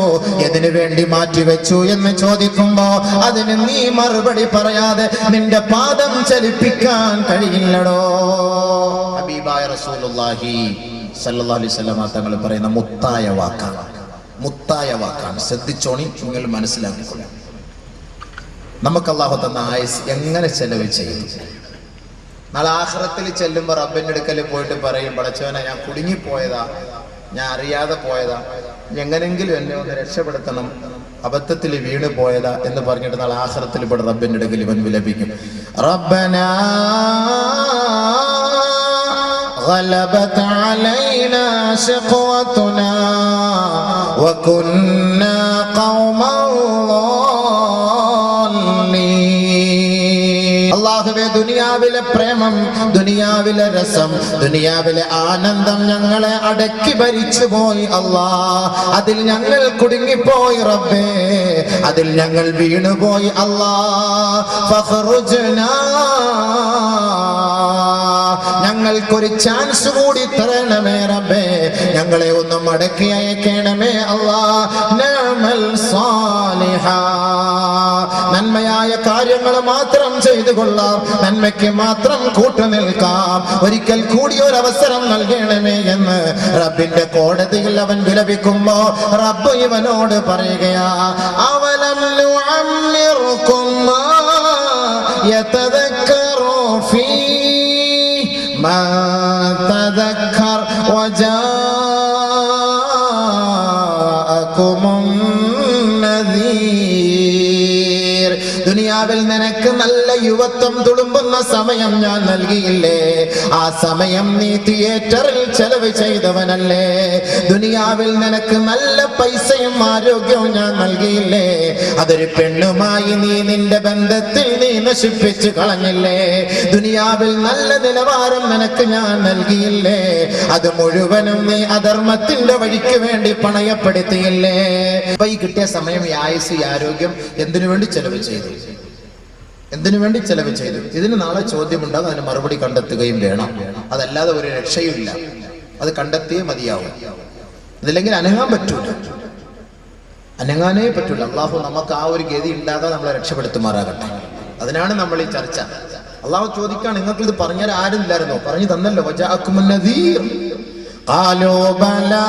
എതിനു വേണ്ടി മാറ്റിവെച്ചു എന്ന് ചോദിക്കുമ്പോ അതിന് നീ മറുപടി പറയാതെ നിന്റെ പാദം ചലിപ്പിക്കാൻ കഴിയില്ലടോ. ഹബീബായ റസൂലുള്ളാഹി സല്ലല്ലാഹു അലൈഹി വസല്ലം തങ്ങൾ പറയുന്ന മുത്തായ വാക്കാണ്. മുത്തായ വാക്കാണ്. ശ്രദ്ധിച്ചോണി, നിങ്ങൾ മനസ്സിലാക്കിക്കൊള്ളു. നമുക്ക് അല്ലാഹു തന്ന ആയുസ് എങ്ങനെ ചെലവ് ചെയ്തു. നാളെ ആഖിറത്തിൽ ചെല്ലുമ്പോൾ റബ്ബിന്റെ അടുക്കൽ പോയിട്ട് പറയും, പടച്ചവനെ, ഞാൻ കുടുങ്ങിപ്പോയതാ, ഞാൻ അറിയാതെ പോയതാ, എങ്ങനെങ്കിലും എന്നെ ഒന്ന് രക്ഷപ്പെടുത്തണം, അബദ്ധത്തിൽ വീണ് പോയതാ എന്ന് പറഞ്ഞിട്ട് നാളെ ആഖിറത്തിൽ ഇവിടെ റബ്ബിന്റെ അടുക്കൽ ഇവൻ വിലപിക്കും, റബ്ബനാ غلبت علينا شقوتنا وكنا قوما ضالين. അല്ലാഹുവേ, ദുനിയാവിലെ പ്രേമം, ദുനിയാവിലെ രസം, ദുനിയാവിലെ ആനന്ദം ഞങ്ങളെ അടക്കി ഭരിച്ചു പോയി. അല്ലാഹ്, അതിൽ ഞങ്ങൾ കുടുങ്ങിപ്പോയി റബ്ബേ, അതിൽ ഞങ്ങൾ വീണുപോയി. അല്ലാഹ്, ഫഖ്റുജ്നാ, ഞങ്ങൾക്കൊരു ചാൻസ് കൂടി തരണമേ റബ്ബേ, ഞങ്ങളെ ഒന്ന് മടക്കി അയക്കണമേ. അല്ലാഹ്, നഅമൽ സാലിഹ, നന്മയായ കാര്യങ്ങൾ മാത്രം ചെയ്തു കൊള്ളാം, നന്മയ്ക്ക് മാത്രം കൂട്ടുനിൽക്കാം, ഒരിക്കൽ കൂടി ഒരു അവസരം നൽകണമേ എന്ന് റബ്ബിന്റെ കോടതിയിൽ അവൻ വിലപിക്കുമ്പോ റബ്ബ് ഇവനോട് പറയുകയാ, അവലം നുഅമ്മിർകും മാ യതദക്കറു ഫീ മാ തദക്കർ വജാഅകുമുൻ നദീർ. ദുനിയാവിൽ നിനക്ക് നല്ല യുവത്വം തുളുമ്പുന്ന സമയം ഞാൻ നൽകിയില്ലേ? ആ സമയം നീ തിയേറ്ററിൽ ചെലവ് ചെയ്തവനല്ലേ? ദുനിയാവിൽ നിനക്ക് നല്ല പൈസയും ആരോഗ്യവും ഞാൻ നൽകിയില്ലേ? അതൊരു പെണ്ണുമായി നീ നിന്റെ ബന്ധത്തിൽ നീ നശിപ്പിച്ചു കളഞ്ഞില്ലേ? ദുനിയാവിൽ നല്ല നിലവാരം നിനക്ക് ഞാൻ നൽകിയില്ലേ? അത് മുഴുവനും നീ അധർമ്മത്തിന്റെ വഴിക്ക് വേണ്ടി പണയപ്പെടുത്തിയില്ലേ? അപ്പൊ ഈ കിട്ടിയ സമയം, ഈ ആയുസ്, ഈ ആരോഗ്യം എന്തിനു വേണ്ടി ചെലവ് ചെയ്തു? എന്തിനു വേണ്ടി ചെലവ് ചെയ്തു? ഇതിന് നാളെ ചോദ്യമുണ്ടാകും, അതിന് മറുപടി കണ്ടെത്തുകയും വേണം. അതല്ലാതെ ഒരു രക്ഷയുമില്ല, അത് കണ്ടെത്തിയേ മതിയാവും. ഇതില്ലെങ്കിൽ അനങ്ങാൻ പറ്റൂല, അനങ്ങാനേ പറ്റൂല. അള്ളാഹു നമുക്ക് ആ ഒരു ഗതി ഉണ്ടാകാതെ നമ്മളെ രക്ഷപ്പെടുത്തുമാറാകട്ടെ. അതിനാണ് നമ്മൾ ഈ ചർച്ച. അള്ളാഹു ചോദിക്കാണ്, നിങ്ങൾക്ക് ഇത് പറഞ്ഞാൽ ആരും ഇല്ലായിരുന്നോ? പറഞ്ഞു തന്നല്ലോ. വജാഅകുമുൻ നദീർ ഖാലൂ ബലാ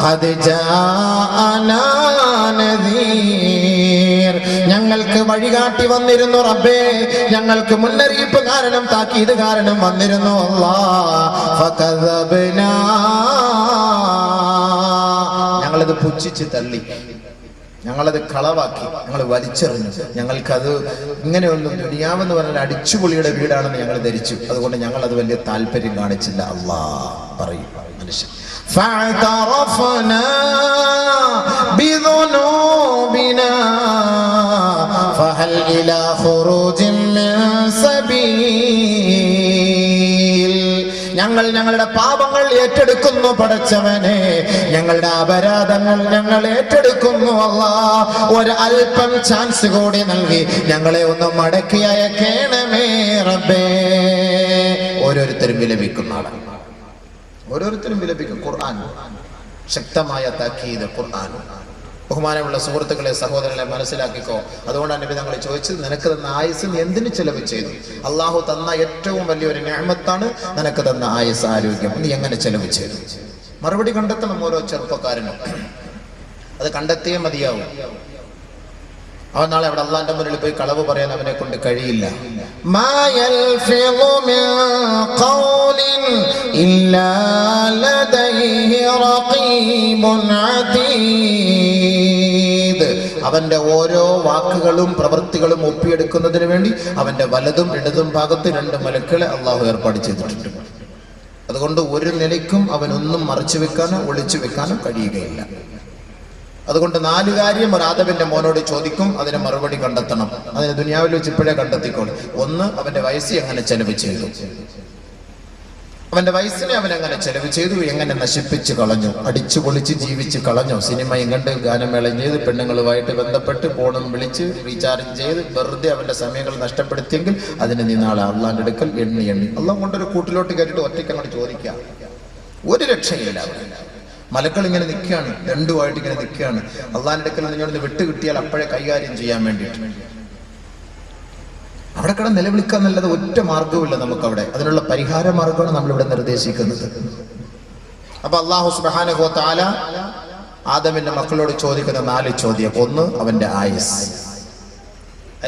ഖദ് ജാഅനാ നദീർ, ഞങ്ങൾക്ക് വഴികാട്ടി വന്നിരുന്നു റബ്ബേ, ഞങ്ങൾക്ക് മുന്നറിയിപ്പ് കാരണം, താക്കീത് കാരണം വന്നിരുന്നു. അല്ലാഹ്, ഫകദബ്നാ, ഞങ്ങളത് പുച്ഛിച്ച് തള്ളി, ഞങ്ങളത് കളവാക്കി, ഞങ്ങൾ വലിച്ചെറിഞ്ഞു. ഞങ്ങൾക്കത് ഇങ്ങനെയൊന്നും, ദുനിയാവെന്ന് പറഞ്ഞാൽ അടിച്ചുപൊളിയുടെ വീടാണെന്ന് ഞങ്ങൾ ധരിച്ചു. അതുകൊണ്ട് ഞങ്ങൾ അത് വലിയ താല്പര്യം കാണിച്ചില്ല. അല്ലാഹ് പറയും മനുഷ്യൻ. فاعترفنا بذنوبنا فهل إلى خروج من سبيل. ഞങ്ങൾ ഞങ്ങളുടെ പാപങ്ങൾ ഏറ്റെടുക്കുന്നു പടച്ചവനെ, ഞങ്ങളുടെ അപരാധങ്ങൾ ഞങ്ങൾ ഏറ്റെടുക്കുന്നു. അല്ലാഹ്, ഒരു അല്പം ചാൻസ് കൂടി നൽകി ഞങ്ങളെ ഒന്ന് മടക്കി അയക്കണമേ റബ്ബേ. ഓരോരുത്തരും വിലപിക്കുന്നതാണ്, ഓരോരുത്തരും വിലപിക്കും. ഖുർആൻ ശക്തമായ താക്കീത്. ഖുർആൻ, ബഹുമാനമുള്ള സുഹൃത്തുക്കളെ, സഹോദരങ്ങളെ, മനസ്സിലാക്കിക്കോ. അതുകൊണ്ടാണ് നബി തങ്ങൾ ചോദിച്ചത്, നിനക്ക് തന്ന ആയുസ് നീ എന്തിനു ചെലവ് ചെയ്തു? അള്ളാഹു തന്ന ഏറ്റവും വലിയൊരു നിഅമത്താണ് നിനക്ക് തന്ന ആയുസ്, ആരോഗ്യം. നീ എങ്ങനെ ചെലവ് ചെയ്തു? മറുപടി കണ്ടെത്തണം ഓരോ ചെറുപ്പക്കാരനും. അത് കണ്ടെത്തിയേ മതിയാവും. അവൻ നാളെ അവിടെ അള്ളാന്റെ മുന്നിൽ പോയി കളവ് പറയാൻ അവനെ കൊണ്ട് കഴിയില്ല. അവന്റെ ഓരോ വാക്കുകളും പ്രവൃത്തികളും ഒപ്പിയെടുക്കുന്നതിന് വേണ്ടി അവന്റെ വലതും ഇടതും ഭാഗത്ത് 2 മലക്കുകളെ അള്ളാഹു ഏർപ്പാട് ചെയ്തിട്ടുണ്ട്. അതുകൊണ്ട് ഒരു നിലയ്ക്കും അവനൊന്നും മറച്ചു വെക്കാനോ ഒളിച്ചു വെക്കാനോ കഴിയുകയില്ല. അതുകൊണ്ട് 4 കാര്യം ഒരു ആദമിന്റെ മോനോട് ചോദിക്കും, അതിന് മറുപടി കണ്ടെത്തണം. അതിന് ദുനിയാവിൽ വെച്ച് ഇപ്പോഴേ കണ്ടെത്തിക്കോളും. 1, അവന്റെ വയസ്സ് എങ്ങനെ ചെലവ് ചെയ്തു, അവന്റെ വയസ്സിനെ അവൻ എങ്ങനെ ചെലവ് ചെയ്തു, എങ്ങനെ നശിപ്പിച്ച് കളഞ്ഞു, അടിച്ചു പൊളിച്ച് ജീവിച്ച് കളഞ്ഞു. സിനിമയും കണ്ട് ഗാനമേളം ചെയ്ത് പെണ്ണുങ്ങളുമായിട്ട് ബന്ധപ്പെട്ട് ഫോണും വിളിച്ച് റീചാർജ് ചെയ്ത് വെറുതെ അവന്റെ സമയങ്ങൾ നഷ്ടപ്പെടുത്തിയെങ്കിൽ അതിന് നീ നാളെ അള്ളാന്റെ അടുക്കൽ എണ്ണി അള്ളാഹ് കൊണ്ടൊരു കൂട്ടിലോട്ട് കയറ്റിട്ട് ഒറ്റയ്ക്ക് അങ്ങോട്ട് ചോദിക്കാം. ഒരു രക്ഷയില്ല. മലക്കൾ ഇങ്ങനെ നിൽക്കുകയാണ്, രണ്ടുമായിട്ട് ഇങ്ങനെ നിൽക്കുകയാണ്. അള്ളാന്റെ അടുക്കൽ നിങ്ങളൊന്ന് വിട്ട് കിട്ടിയാൽ അപ്പോഴേ കൈകാര്യം ചെയ്യാൻ വേണ്ടിയിട്ട് അവിടെ കിടന്ന് നിലവിളിക്കാൻ നല്ലത് ഒറ്റ മാർഗവുമില്ല നമുക്കവിടെ. അതിനുള്ള പരിഹാര മാർഗമാണ് നമ്മളിവിടെ നിർദ്ദേശിക്കുന്നത്. അപ്പൊ അല്ലാഹു സുബ്ഹാനഹു വ തആല ആദമിന്റെ മക്കളോട് ചോദിക്കുന്ന 4 ചോദ്യം. 1, അവന്റെ ആയുസ്.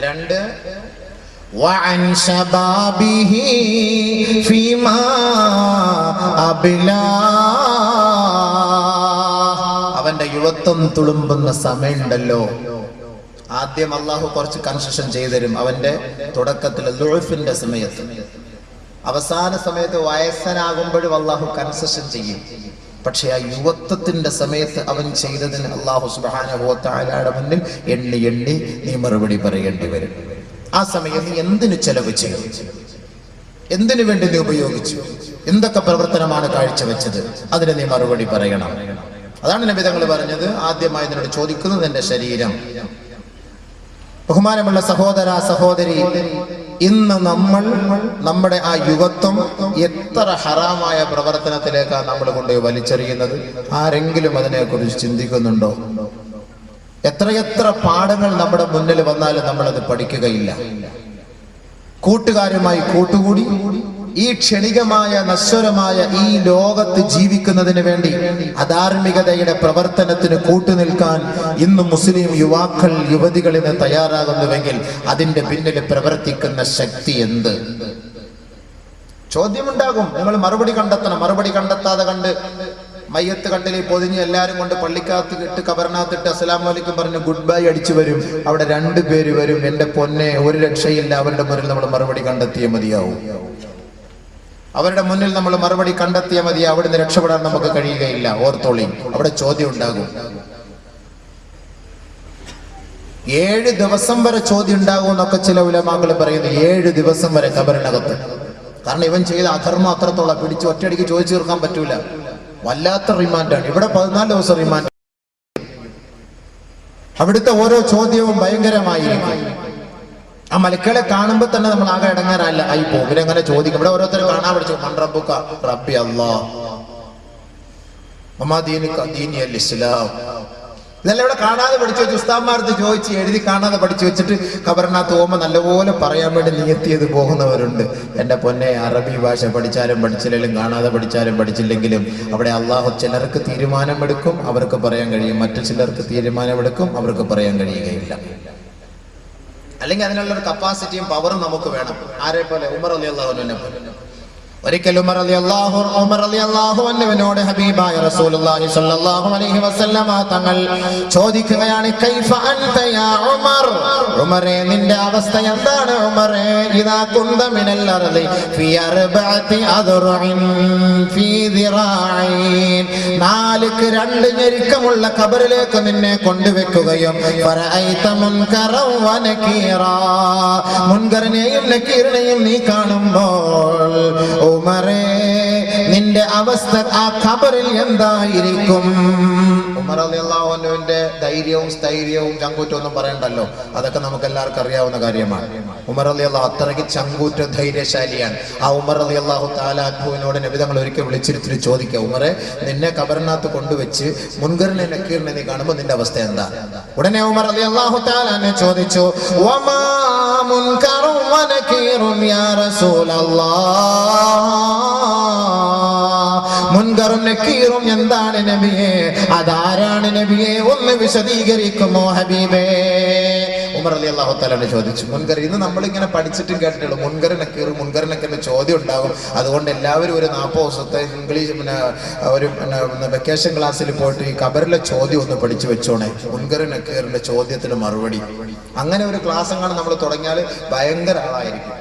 2, വഅൻ ശബാബിഹി ഫീമാ അബ്ലാ, അവന്റെ യുവത്വം തുളുമ്പുന്ന സമയമുണ്ടല്ലോ. ആദ്യം അള്ളാഹു കുറച്ച് കൺസെഷൻ ചെയ്തു തരും. അവന്റെ തുടക്കത്തിൽ ലുഅഫിന്റെ സമയത്ത് അവസാന സമയത്ത് വയസ്സനാകുമ്പോഴും അള്ളാഹു കൺസെഷൻ ചെയ്യും. പക്ഷെ ആ യുവത്വത്തിന്റെ സമയത്ത് അവൻ ചെയ്തതിന് അള്ളാഹു സുബ്ഹാനഹു വ തആലയുടെ മുന്നിൽ എണ്ണി എണ്ണി നീ മറുപടി പറയേണ്ടി വരും. ആ സമയം നീ എന്തിനു ചെലവ് ചെയ്തു, എന്തിനു വേണ്ടി നീ ഉപയോഗിച്ചു, എന്തൊക്കെ പ്രവർത്തനമാണ് കാഴ്ചവെച്ചത്, അതിന് നീ മറുപടി പറയണം. അതാണ് നബി തങ്ങൾ പറഞ്ഞത്, ആദ്യമായി നിന്നോട് ചോദിക്കുന്നത് നിന്റെ ശരീരം. ബഹുമാനമുള്ള സഹോദര സഹോദരി, ഇന്ന് നമ്മൾ നമ്മുടെ ആ യുവത്വം എത്ര ഹറാമായ പ്രവർത്തനത്തിലേക്കാണ് നമ്മൾ കൊണ്ടുപോയി വലിച്ചെറിയുന്നത്? ആരെങ്കിലും അതിനെക്കുറിച്ച് ചിന്തിക്കുന്നുണ്ടോ? എത്രയെത്ര പാഠങ്ങൾ നമ്മുടെ മുന്നിൽ വന്നാലും നമ്മളത് പഠിക്കുകയില്ല. കൂട്ടുകാരുമായി കൂട്ടുകൂടി ഈ ക്ഷണികമായ നശ്വരമായ ഈ ലോകത്ത് ജീവിക്കുന്നതിന് വേണ്ടി അധാർമികതയുടെ പ്രവർത്തനത്തിന് കൂട്ടുനിൽക്കാൻ ഇന്ന് മുസ്ലിം യുവാക്കൾ യുവതികളിന് തയ്യാറാകുന്നുവെങ്കിൽ അതിന്റെ പിന്നിൽ പ്രവർത്തിക്കുന്ന ശക്തി എന്ത്? ചോദ്യമുണ്ടാകും. നിങ്ങൾ മറുപടി കണ്ടെത്തണം. മറുപടി കണ്ടെത്താതെ കണ്ട് മയ്യത്ത് കണ്ടിൽ പൊതിഞ്ഞ് എല്ലാരും കൊണ്ട് പള്ളിക്കകത്ത് ഇട്ട് കബറിനകത്തിട്ട് അസ്സലാമു അലൈക്കും പറഞ്ഞ് ഗുഡ് ബൈ അടിച്ചു വരും. അവിടെ 2 പേര് വരും. എന്റെ പൊന്നെ, ഒരു രക്ഷയില്ല. അവരുടെ മുന്നിൽ നമ്മൾ മറുപടി കണ്ടെത്തിയേ മതിയാവും. അവരുടെ മുന്നിൽ നമ്മൾ മറുപടി കണ്ടെത്തിയ മതി. അവിടുന്ന് രക്ഷപ്പെടാൻ നമുക്ക് കഴിയുകയില്ല. ഓർത്തോളി, അവിടെ ചോദ്യം ഉണ്ടാകും. 7 ദിവസം വരെ ചോദ്യം ഉണ്ടാകും എന്നൊക്കെ ചില ഉലമാക്കൾ പറയുന്നു. 7 ദിവസം വരെ കബറിനകത്ത്. കാരണം ഇവൻ ചെയ്ത അധർമ്മം അത്രത്തോളം പിടിച്ച് ഒറ്റയടിക്ക് ചോദിച്ചു തീർക്കാൻ പറ്റൂല. വല്ലാത്ത റിമാൻഡാണ്. ഇവിടെ 14 ദിവസം റിമാൻഡ്. അവിടുത്തെ ഓരോ ചോദ്യവും ഭയങ്കരമായിരിക്കും. ആ മലക്കുകളെ കാണുമ്പോൾ തന്നെ നമ്മൾ ആകെ ഇടങ്ങാറല്ല ആയി പോകും. ഇവരെങ്ങനെ ചോദിക്കും. ഇവിടെ ഓരോരുത്തർ കാണാൻ പഠിച്ചു. മൺറബുക്ക റബ്ബി അല്ലാഹ് മമാ ദീനുക ദീനി അൽ ഇസ്ലാം. ഇതെല്ലാം ഇവിടെ കാണാതെ പഠിച്ചു വെച്ച് ഉസ്താദ്മാർത്ത് ചോദിച്ച് എഴുതി കാണാതെ പഠിച്ചു വെച്ചിട്ട് ഖബറിനകത്ത് പോകുമ്പോൾ നല്ലപോലെ പറയാൻ വേണ്ടി നിയത്തിയത് പോകുന്നവരുണ്ട്. എൻ്റെ പൊന്നെ, അറബി ഭാഷ പഠിച്ചാലും പഠിച്ചില്ലെങ്കിലും കാണാതെ പഠിച്ചാലും പഠിച്ചില്ലെങ്കിലും അവിടെ അള്ളാഹു ചിലർക്ക് തീരുമാനമെടുക്കും, അവർക്ക് പറയാൻ കഴിയും. മറ്റു ചിലർക്ക് തീരുമാനമെടുക്കും, അവർക്ക് പറയാൻ കഴിയുകയില്ല. അല്ലെങ്കിൽ അതിനുള്ളൊരു കപ്പാസിറ്റിയും പവറും നമുക്ക് വേണം. ആരെ പോലെ? ഉമർ റളിയല്ലാഹുവിനെ പോലെ. ഒരിക്കൽ ഉമർ റളിയല്ലാഹു അൻഹുവിനോട് ഹബീബായ റസൂലുള്ളാഹി സ്വല്ലല്ലാഹു അലൈഹി വസല്ലമ തങ്ങൾ ചോദിക്കുകയാണ്, കൈഫ അൻത യാ ഉമർ? ഉമറേ, നിന്റെ അവസ്ഥ എന്താണ് ഉമറേ? ഇദാ കുന്ത മിനൽ അർളി ഫീ അർബഅതി അദ്റഇൻ ഫീ ദിറാഇൻ. 2 ഞെരുക്കമുള്ള ഖബറിലേക്ക് നിന്നെ കൊണ്ടുവെക്കുകയും ഫറഅയ്ത മുൻകറൻ വ നകീറാ, മുൻകറിനെയും നകീറിനെയും നീ കാണുമ്പോൾ ഉമറേ, നിന്റെ അവസ്ഥ ആ ഖബറിൽ എന്തായിരിക്കും? ഉമർ റളിയല്ലാഹു അൻഹുവിന്റെ ധൈര്യവും സ്ഥൈര്യവും ചങ്കൂറ്റൊന്നും പറയണ്ടല്ലോ. അതൊക്കെ നമുക്ക് എല്ലാവർക്കും അറിയാവുന്ന കാര്യമാണ്. ഉമർ റളിയല്ലാഹു അത്രയ്ക്ക് ചങ്കൂറ്റ ധൈര്യശാലിയാണ്. ആ ഉമർ റളിയല്ലാഹു തആല അൻഹുവിനോട് നബി തങ്ങൾ ഒരിക്കൽ വിളിച്ചിരുത്തി ചോദിക്കുക, ഉമറേ, നിന്നെ ഖബറിനകത്ത് കൊണ്ടുവച്ച് മുൻകറിനെ നക്കീറിനെ നീ കാണുമ്പോൾ നിന്റെ അവസ്ഥ എന്താ? ഉടനെ ഉമർ റളിയല്ലാഹു തആല എന്നെ ചോദിച്ചു, വമാ മുൻകറുൻ വ നകീറുൻ യാ റസൂലല്ലാഹ്. മുൻകറും നക്കീറും എന്താണ് നബിയേ? അതാരാണ് നബിയേ? ഒന്ന് വിശദീകരിക്കുമോ ഹബീബേ? ഉമർ റളിയല്ലാഹു തആല ചോദിച്ചു. മുൻകർ ഇന്ന് നമ്മളിങ്ങനെ പഠിച്ചിട്ടും കേട്ടിട്ടുള്ളൂ. മുൻകർ നക്കീറിന്റെ ചോദ്യം ഉണ്ടാകും. അതുകൊണ്ട് എല്ലാവരും ഒരു 40 ദിവസത്തെ ഇംഗ്ലീഷ് ഒരു വെക്കേഷൻ ക്ലാസ്സിൽ പോയിട്ട് ഈ ഖബറിലെ ചോദ്യം ഒന്ന് പഠിച്ചു വെച്ചോണേ. മുൻകർ നക്കീറിന്റെ ചോദ്യത്തിന് മറുപടി. അങ്ങനെ ഒരു ക്ലാസ് എങ്ങാനും നമ്മൾ തുടങ്ങിയാൽ ഭയങ്കര ആളായിരിക്കും.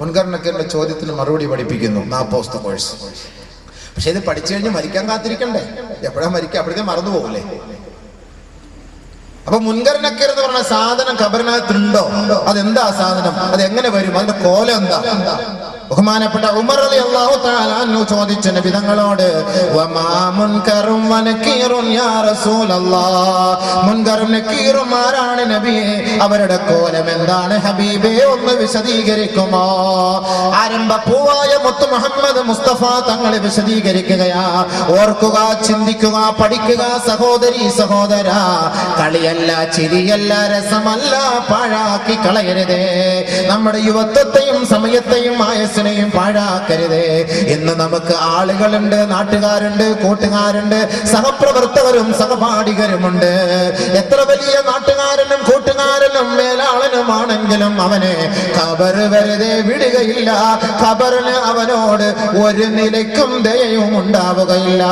മുൻകർ നക്കീറിന്റെ ചോദ്യത്തിന് മറുപടി പഠിപ്പിക്കുന്നു 40 ദിവസത്തെ കോഴ്സ്. പക്ഷെ ഇത് പഠിച്ചു കഴിഞ്ഞ് മരിക്കാൻ കാത്തിരിക്കണ്ടേ? എപ്പോഴാ മരിക്കുക? അപ്പോഴത്തെ മറന്നു പോകില്ലേ? അപ്പൊ മുൻകർ നക്കീർ എന്ന് പറഞ്ഞ സാധനം ഖബറിനകത്തുണ്ടോ? അതെന്താ സാധനം? അത് എങ്ങനെ വരും? അതിന്റെ കോലം എന്താ? ബഹുമാനപ്പെട്ട ഉമർ റളിയല്ലാഹു തആല അൻഹു ചോദിച്ച നബി തങ്ങളോട്, വമാ മുൻകറും വ നകീറുൻ യാ റസൂലല്ലാഹ്. മുൻകറും നകീറും ആരാണ് നബിയേ? അവരുടെ കോലം എന്താണ് ഹബീബേ? ഒന്ന് വിശദീകരിക്കുമോ? ആരംഭ പൂവായ മുത്ത് മുഹമ്മദ് മുസ്തഫ തങ്ങൾ വിശദീകരിക്കുകയാ. ഓർക്കുക, ചിന്തിക്കുക, പഠിക്കുക സഹോദരി സഹോദര. കളിയല്ല, ചിരിയല്ല, രസമല്ല, പാഴാക്കി കളയരുതേ. നമ്മുടെ യുവത്വത്തെയും സമയത്തെയും ആയസിനെയും പാഴാക്കരുതേ. ഇന്ന് നമുക്ക് ആളുകളുണ്ട്, നാട്ടുകാരുണ്ട്, കൂട്ടുകാരുണ്ട്, സഹപ്രവർത്തകരും സഹപാഠികരുമുണ്ട്. എത്ര വലിയ നാട്ടുകാരനും കൂട്ടുകാരനും മേലാളനുമാണെങ്കിലും അവനെ ഖബർ വെറുതെ വിടുകയില്ല. ഖബറിന് അവനോട് ഒരു നിലയ്ക്കും ദയയും ഉണ്ടാവുകയില്ല.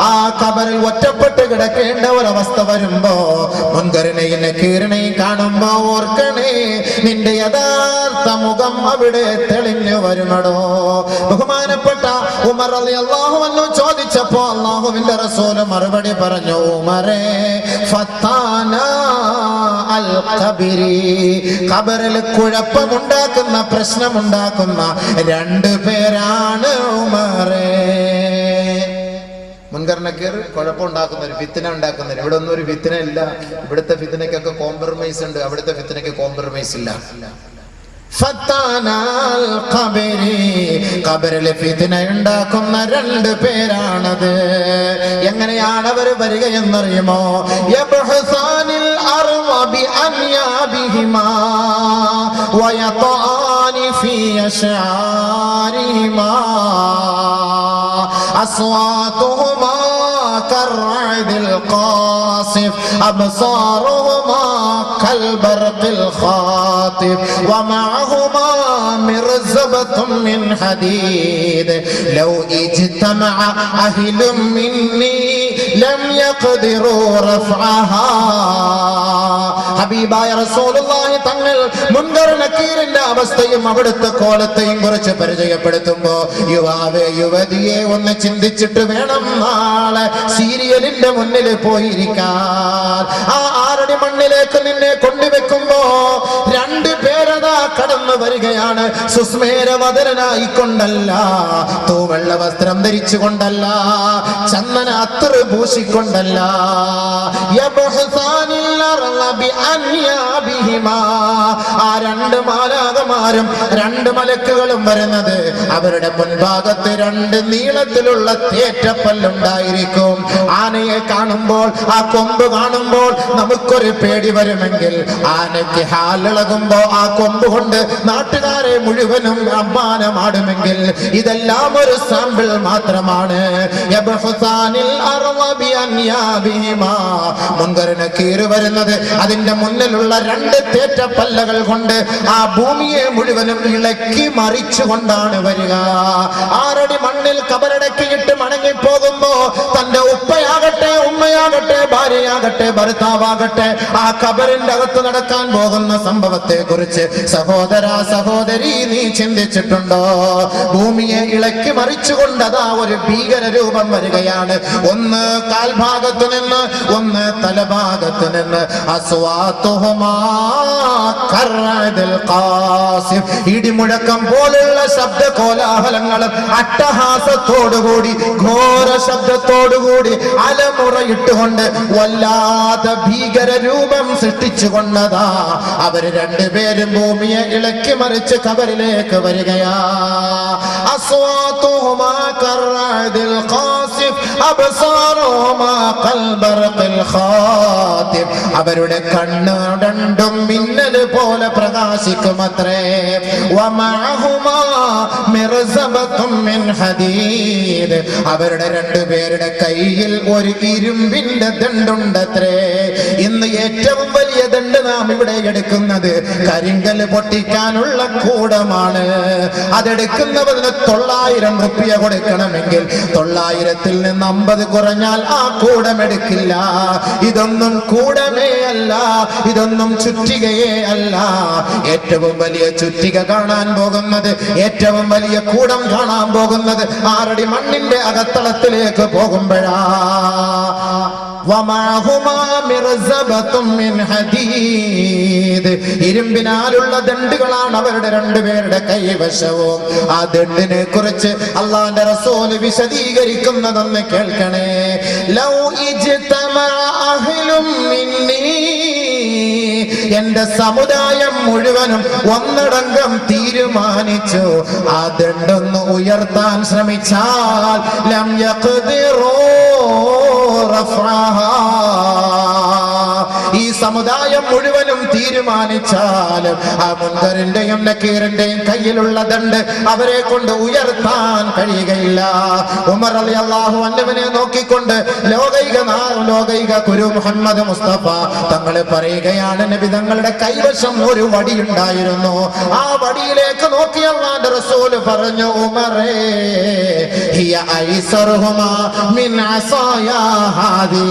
ആ ഖബറിൽ ഒറ്റപ്പെട്ട് കിടക്കേണ്ട ഒരവസ്ഥ വരുമ്പോ മുൻകറിനെയും നക്കീറിനെയും കാണുമ്പോ ഓർക്കണേ, നിന്റെ യഥാർത്ഥ മുഖം അവിടെ തെളിഞ്ഞു വരുമടോ. ബഹുമാനപ്പെട്ട ഉമർ റളിയല്ലാഹു അൻഹു ചോദിച്ചപ്പോ അല്ലാഹുവിന്റെ റസൂൽ മറുപടി പറഞ്ഞു, ഉമറേ, ഫത്താന അൽ ഖബരി, ഖബറിൽ കുഴപ്പമുണ്ടാക്കുന്ന പ്രശ്നമുണ്ടാക്കുന്ന രണ്ടു പേരാണ് ഉമറേ. മുൻകർണക്കേർ കുഴപ്പമുണ്ടാക്കുന്നവർ, ഫിത്ന ഉണ്ടാക്കുന്നവർ. ഇവിടെ ഒന്നും ഒരു ഫിത്ന ഇല്ല. ഇവിടുത്തെ ഫിത്നയ്ക്കൊക്കെ കോംപ്രമൈസ് ഉണ്ട്, അവിടുത്തെ ഫിത്നയ്ക്ക് കോംപ്രമൈസ് ഇല്ല. ഖബറിലെ ഫിത്ന ഉണ്ടാക്കുന്ന രണ്ടു പേരാണത്. എങ്ങനെയാണ് അവർ വരിക എന്നറിയുമോ? യബ്ഹസാനിൽ അർള ബിഅൻയാബിഹിമാ വയതാനി ഫീ അശ്ആരിഹിമാ അസ്വാതുഹുമാ കർഅദിൽ ഖാസിഫ് അബ്സാറുഹുമാ കൽബർഖിൽ ഖാതിഫ് വമഅഹുമാ മിർസബത്തും മിൻ ഹദീദ് ലൗ ഇജ്തമഅ അഹ്ലും മിന്നി ലം യഖ്ദിറൂ റഫഅഹാ. ഹബീബായ റസൂലുള്ളാഹി തങ്ങൾ മുൻകർ നക്കീറിന്റെ അവസ്ഥയും അവിടുത്തെ കോലത്തെയും കുറിച്ച് പരിചയപ്പെടുത്തുമ്പോ, യുവാവേ, യുവതിയെ ഒന്ന് ചിന്തിച്ചിട്ട് വേണം നാളെ സീരിയലിന്റെ മുന്നിൽ പോയിരിക്കാൻ. ആ 6 അടി മണ്ണിലേക്ക് നിന്നെ കൊണ്ടുവെക്കുമ്പോ രണ്ടു പേരതാ കടന്നു വരികയാണ്. സുസ്മേരവദനായിക്കൊണ്ടല്ല, തൂവെള്ള വസ്ത്രം ധരിച്ചുകൊണ്ടല്ല, ചന്ദന അത്തറ് പൂശിക്കൊണ്ടല്ല. ആ രണ്ട് മാലാകമാരും രണ്ട് മലക്കുകളും വരുന്നത് അവരുടെ മുൻഭാഗത്ത് 2 നീളത്തിലുള്ള തേറ്റപ്പല്ലുണ്ടായിരിക്കും. ആനയെ കാണുമ്പോൾ, ആ കൊമ്പ് കാണുമ്പോൾ നമുക്കൊരു പേടി വരുമെങ്കിൽ, ആനയ്ക്ക് ഹാലിളകുമ്പോ ആ കൊമ്പ് കൊണ്ട് നാട്ടുകാരെ മുഴുവനും അമ്മാനമാടുമെങ്കിൽ, ഇതെല്ലാം ഒരു സാമ്പിൾ മാത്രമാണ്. മുൻകറിന് കീറ് വരുന്നത് അതിന്റെ മുന്നിലുള്ള 2 തേറ്റപ്പല്ലകൾ കൊണ്ട് ആ ഭൂമിയെ മുഴുവനും ഇളക്കി മറിച്ചുകൊണ്ടാണ് വരിക. 6 അടി മണ്ണിൽ കബറടക്കിയിട്ട് മടങ്ങിപ്പോകുമ്പോ തന്റെ ഉപ്പയാകട്ടെ, ഉമ്മയാകട്ടെ, ഭാര്യയാകട്ടെ, ഭർത്താവാകട്ടെ, ആ കബറിന്റെ അകത്ത് നടക്കാൻ പോകുന്ന സംഭവത്തെ കുറിച്ച് സഹോദര, സഹോദരി, നീ ചിന്തിച്ചിട്ടുണ്ടോ? ഭൂമിയെ ഇളക്കി മറിച്ചുകൊണ്ടതാ ഒരു ഭീകര രൂപം വരികയാണ്. ഒന്ന് കാൽഭാഗത്ത് നിന്ന്, ഒന്ന് തലഭാഗത്ത് നിന്ന്. ഇടിമുഴക്കം പോലുള്ള ശബ്ദ കോലാഹലങ്ങളും അട്ടഹാസത്തോടുകൂടി, ഘോര ശബ്ദത്തോടുകൂടി, അലമുറയിട്ടുകൊണ്ട് വല്ലാതെ ഭീകര രൂപം സൃഷ്ടിച്ചുകൊണ്ടതാ അവര് രണ്ടുപേരും ഭൂമിയെ ഇളക്കി മറിച്ച് കബറിലേക്ക് വരികയാ. അസ്വാതുഹുമാ കർഅദിൽ ഖാസിഫ് അബ്സാറുഹുമാ കൽബർഖിൽ ഖാതിഫ്. അവരുടെ കണ്ണ് രണ്ടും മിന്നൽ പോലെ പ്രകാശിക്കുമത്രേ. വമഅഹുമാ മിർസബത്തും മിൻ ഹദീദ്. അവരുടെ രണ്ടുപേരുടെ കയ്യിൽ ഒരു ഇരുമ്പിന്റെ ദണ്ഡുണ്ടത്രേ. ഇന്ന് ഏറ്റവും വലിയ ദണ്ഡ് നാം ഇവിടെ എടുക്കുന്നത് കരിങ്കല് പൊട്ടിക്കാനുള്ള കൂടമാണ്. അതെടുക്കുന്നതിന് 900 റുപ്യ കൊടുക്കണമെങ്കിൽ 900-ൽ നിന്ന് 50 കുറഞ്ഞാൽ ആ കൂടം എടുക്കില്ല. ഇതൊന്നും കൂടമേ അല്ല, ഇതൊന്നും ചുറ്റികയേ അല്ല. ഏറ്റവും വലിയ ചുറ്റിക കാണാൻ പോകുന്നത്, ഏറ്റവും വലിയ കൂടം കാണാൻ പോകുന്നത് 6 അടി മണ്ണിന്റെ അകത്തളത്തിലേക്ക് പോകുമ്പോഴാ. ഇരുമ്പിനാലുള്ള ദണ്ഡുകളാണ് അവരുടെ രണ്ടുപേരുടെ കൈവശവും. ആ ദണ്ഡിനെ കുറിച്ച് അള്ളാന്റെ റസൂല് വിശദീകരിക്കുന്നതെന്ന് കേൾക്കണേ. ലൗ ഇജ്തമഅ അഹ്ലും മിന്നീ, എന്റെ സമുദായം മുഴുവനും ഒന്നടങ്കം തീരുമാനിച്ചു ആ ദണ്ഡൊന്ന് ഉയർത്താൻ ശ്രമിച്ചാൽ ലം യഖ്ദിറൂ റഫഅഹാ. ഈ സമുദായം മുഴുവനും തീരുമാനിച്ചാലും ആ മുൻകറിന്റെയും നക്കീറിന്റെയും കയ്യിലുള്ള ദണ്ഡ് അവരെ കൊണ്ട് ഉയർത്താൻ കഴിയുകയില്ല. ഉമർ റളിയല്ലാഹു അൻഹുവിനെ നോക്കിക്കൊണ്ട് ലോകൈക ഗുരു മുഹമ്മദ് മുസ്തഫ തങ്ങൾ പറയുകയാണ്, നബി തങ്ങളുടെ കൈവശം ഒരു വടിയുണ്ടായിരുന്നു. ആ വടിയിലേക്ക് നോക്കി അല്ലാഹുവിന്റെ റസൂൽ പറഞ്ഞു, ഉമറേ, ഹിയ ഐസറുഹുമാ മിൻ അസായാ ഹാദി.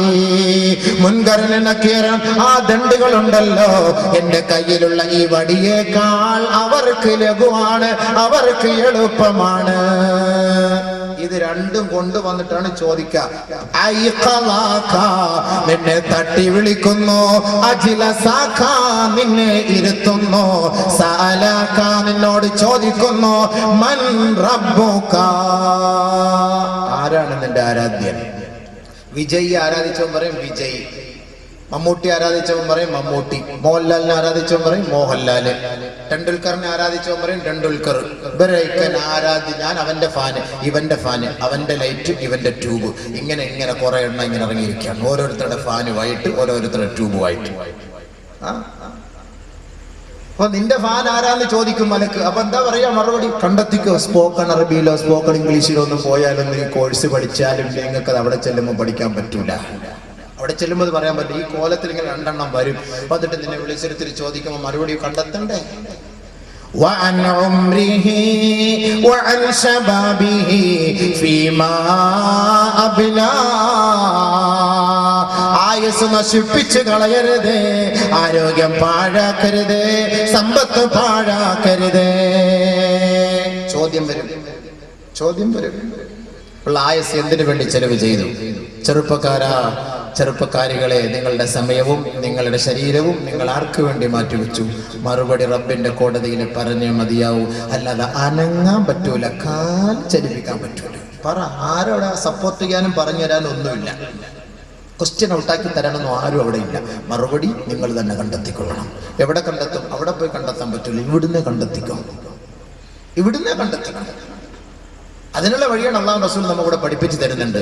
മുൻകറിന് നക്കീറും ആ ദണ്ഡുകളുണ്ടല്ലോ, എന്റെ കയ്യിലുള്ള ഈ വടിയേക്കാൾ അവർക്ക് ലഘുവാണ്, അവർക്ക് എളുപ്പമാണ്. ഇത് രണ്ടും കൊണ്ടുവന്നിട്ടാണ് ചോദിക്കുക. നിന്നെ തട്ടി വിളിക്കുന്നു, അജിലസാഖ നിന്നെ ഇരുത്തുന്നു, സഅലാഖ നിന്നോട് ചോദിക്കുന്നു, മൻ റബ്ബുക ആരാണ് നിന്റെ ആരാധ്യൻ? വിജയ് ആരാധിച്ചവൻ പറയും വിജയ്, മമ്മൂട്ടി ആരാധിച്ചവൻ പറയും മമ്മൂട്ടി, മോഹൻലാലിനെ ആരാധിച്ചവൻ പറയും മോഹൻലാല്, ടെണ്ടുൽക്കറിനെ ആരാധിച്ചവൻ പറയും ടെണ്ടുൽക്കർ. ഇവരൊക്കെ ആരാധി, ഞാൻ അവന്റെ ഫാന്, ഇവന്റെ ഫാന്, അവന്റെ ലൈറ്റ് ഇവന്റെ ട്യൂബ്, ഇങ്ങനെ ഇങ്ങനെ കുറെ എണ്ണം ഇങ്ങനെ ഇറങ്ങിയിരിക്കുകയാണ്. ഓരോരുത്തരുടെ ഫാനുമായിട്ട്, ഓരോരുത്തരുടെ ട്യൂബുമായിട്ട്. അപ്പൊ നിന്റെ ഫാൻ ആരാന്ന് ചോദിക്കും മലക്ക്. അപ്പൊ എന്താ പറയാ മറുപടി? കണ്ടെത്തിക്കോ. സ്പോക്കൺ അറബിയിലോ സ്പോക്കൺ ഇംഗ്ലീഷിലോ ഒന്നും പോയാലൊന്നും ഈ കോഴ്സ് പഠിച്ചാലും നിങ്ങൾക്ക് അത് അവിടെ ചെല്ലുമ്പോൾ പഠിക്കാൻ പറ്റൂല. അവിടെ ചെല്ലുമ്പോൾ പറയാൻ പറ്റും. ഈ കോലത്തിൽ ഇങ്ങനെ രണ്ടെണ്ണം വരും. എന്നിട്ട് നിന്നെ വിളിച്ചെടുത്തിട്ട് ചോദിക്കുമ്പോൾ മറുപടി കണ്ടെത്തണ്ടേ? وعن عمره وعن شبابه فيما أبلى ആയുസ് നശിപ്പിച്ചു കളയരുത്, ആരോഗ്യം പാഴാക്കരുത്, സമ്പത്ത് പാഴാക്കരുത്. ചോദ്യം വരും, ചോദ്യം വരും. ഉള്ള ആയുസ് എന്തിനു വേണ്ടി ചെലവ് ചെയ്തു? ചെറുപ്പക്കാരാ, ചെറുപ്പക്കാരികളെ, നിങ്ങളുടെ സമയവും നിങ്ങളുടെ ശരീരവും നിങ്ങൾ ആർക്ക് വേണ്ടി മാറ്റിവെച്ചു? മറുപടി റബ്ബിന്റെ കോടതിയിൽ പറഞ്ഞേ മതിയാവൂ. അല്ലാതെ അനങ്ങാൻ പറ്റൂല, കാൽ ചലിപ്പിക്കാൻ പറ്റൂല. പറ, ആരോടെ സപ്പോർട്ട് ചെയ്യാനും പറഞ്ഞു തരാനും ഒന്നുമില്ല. ക്വസ്റ്റ്യൻ ഔട്ടാക്കി തരാനൊന്നും ആരും അവിടെ ഇല്ല. മറുപടി നിങ്ങൾ തന്നെ കണ്ടെത്തിക്കൊള്ളണം. എവിടെ കണ്ടെത്തും? അവിടെ പോയി കണ്ടെത്താൻ പറ്റൂല, ഇവിടുന്ന് കണ്ടെത്തിക്കും, ഇവിടുന്ന് കണ്ടെത്തിക്കും. അതിനുള്ള വഴിയാണ് അല്ലാഹു റസൂൽ നമ്മളിവിടെ പഠിപ്പിച്ചു തരുന്നുണ്ട്.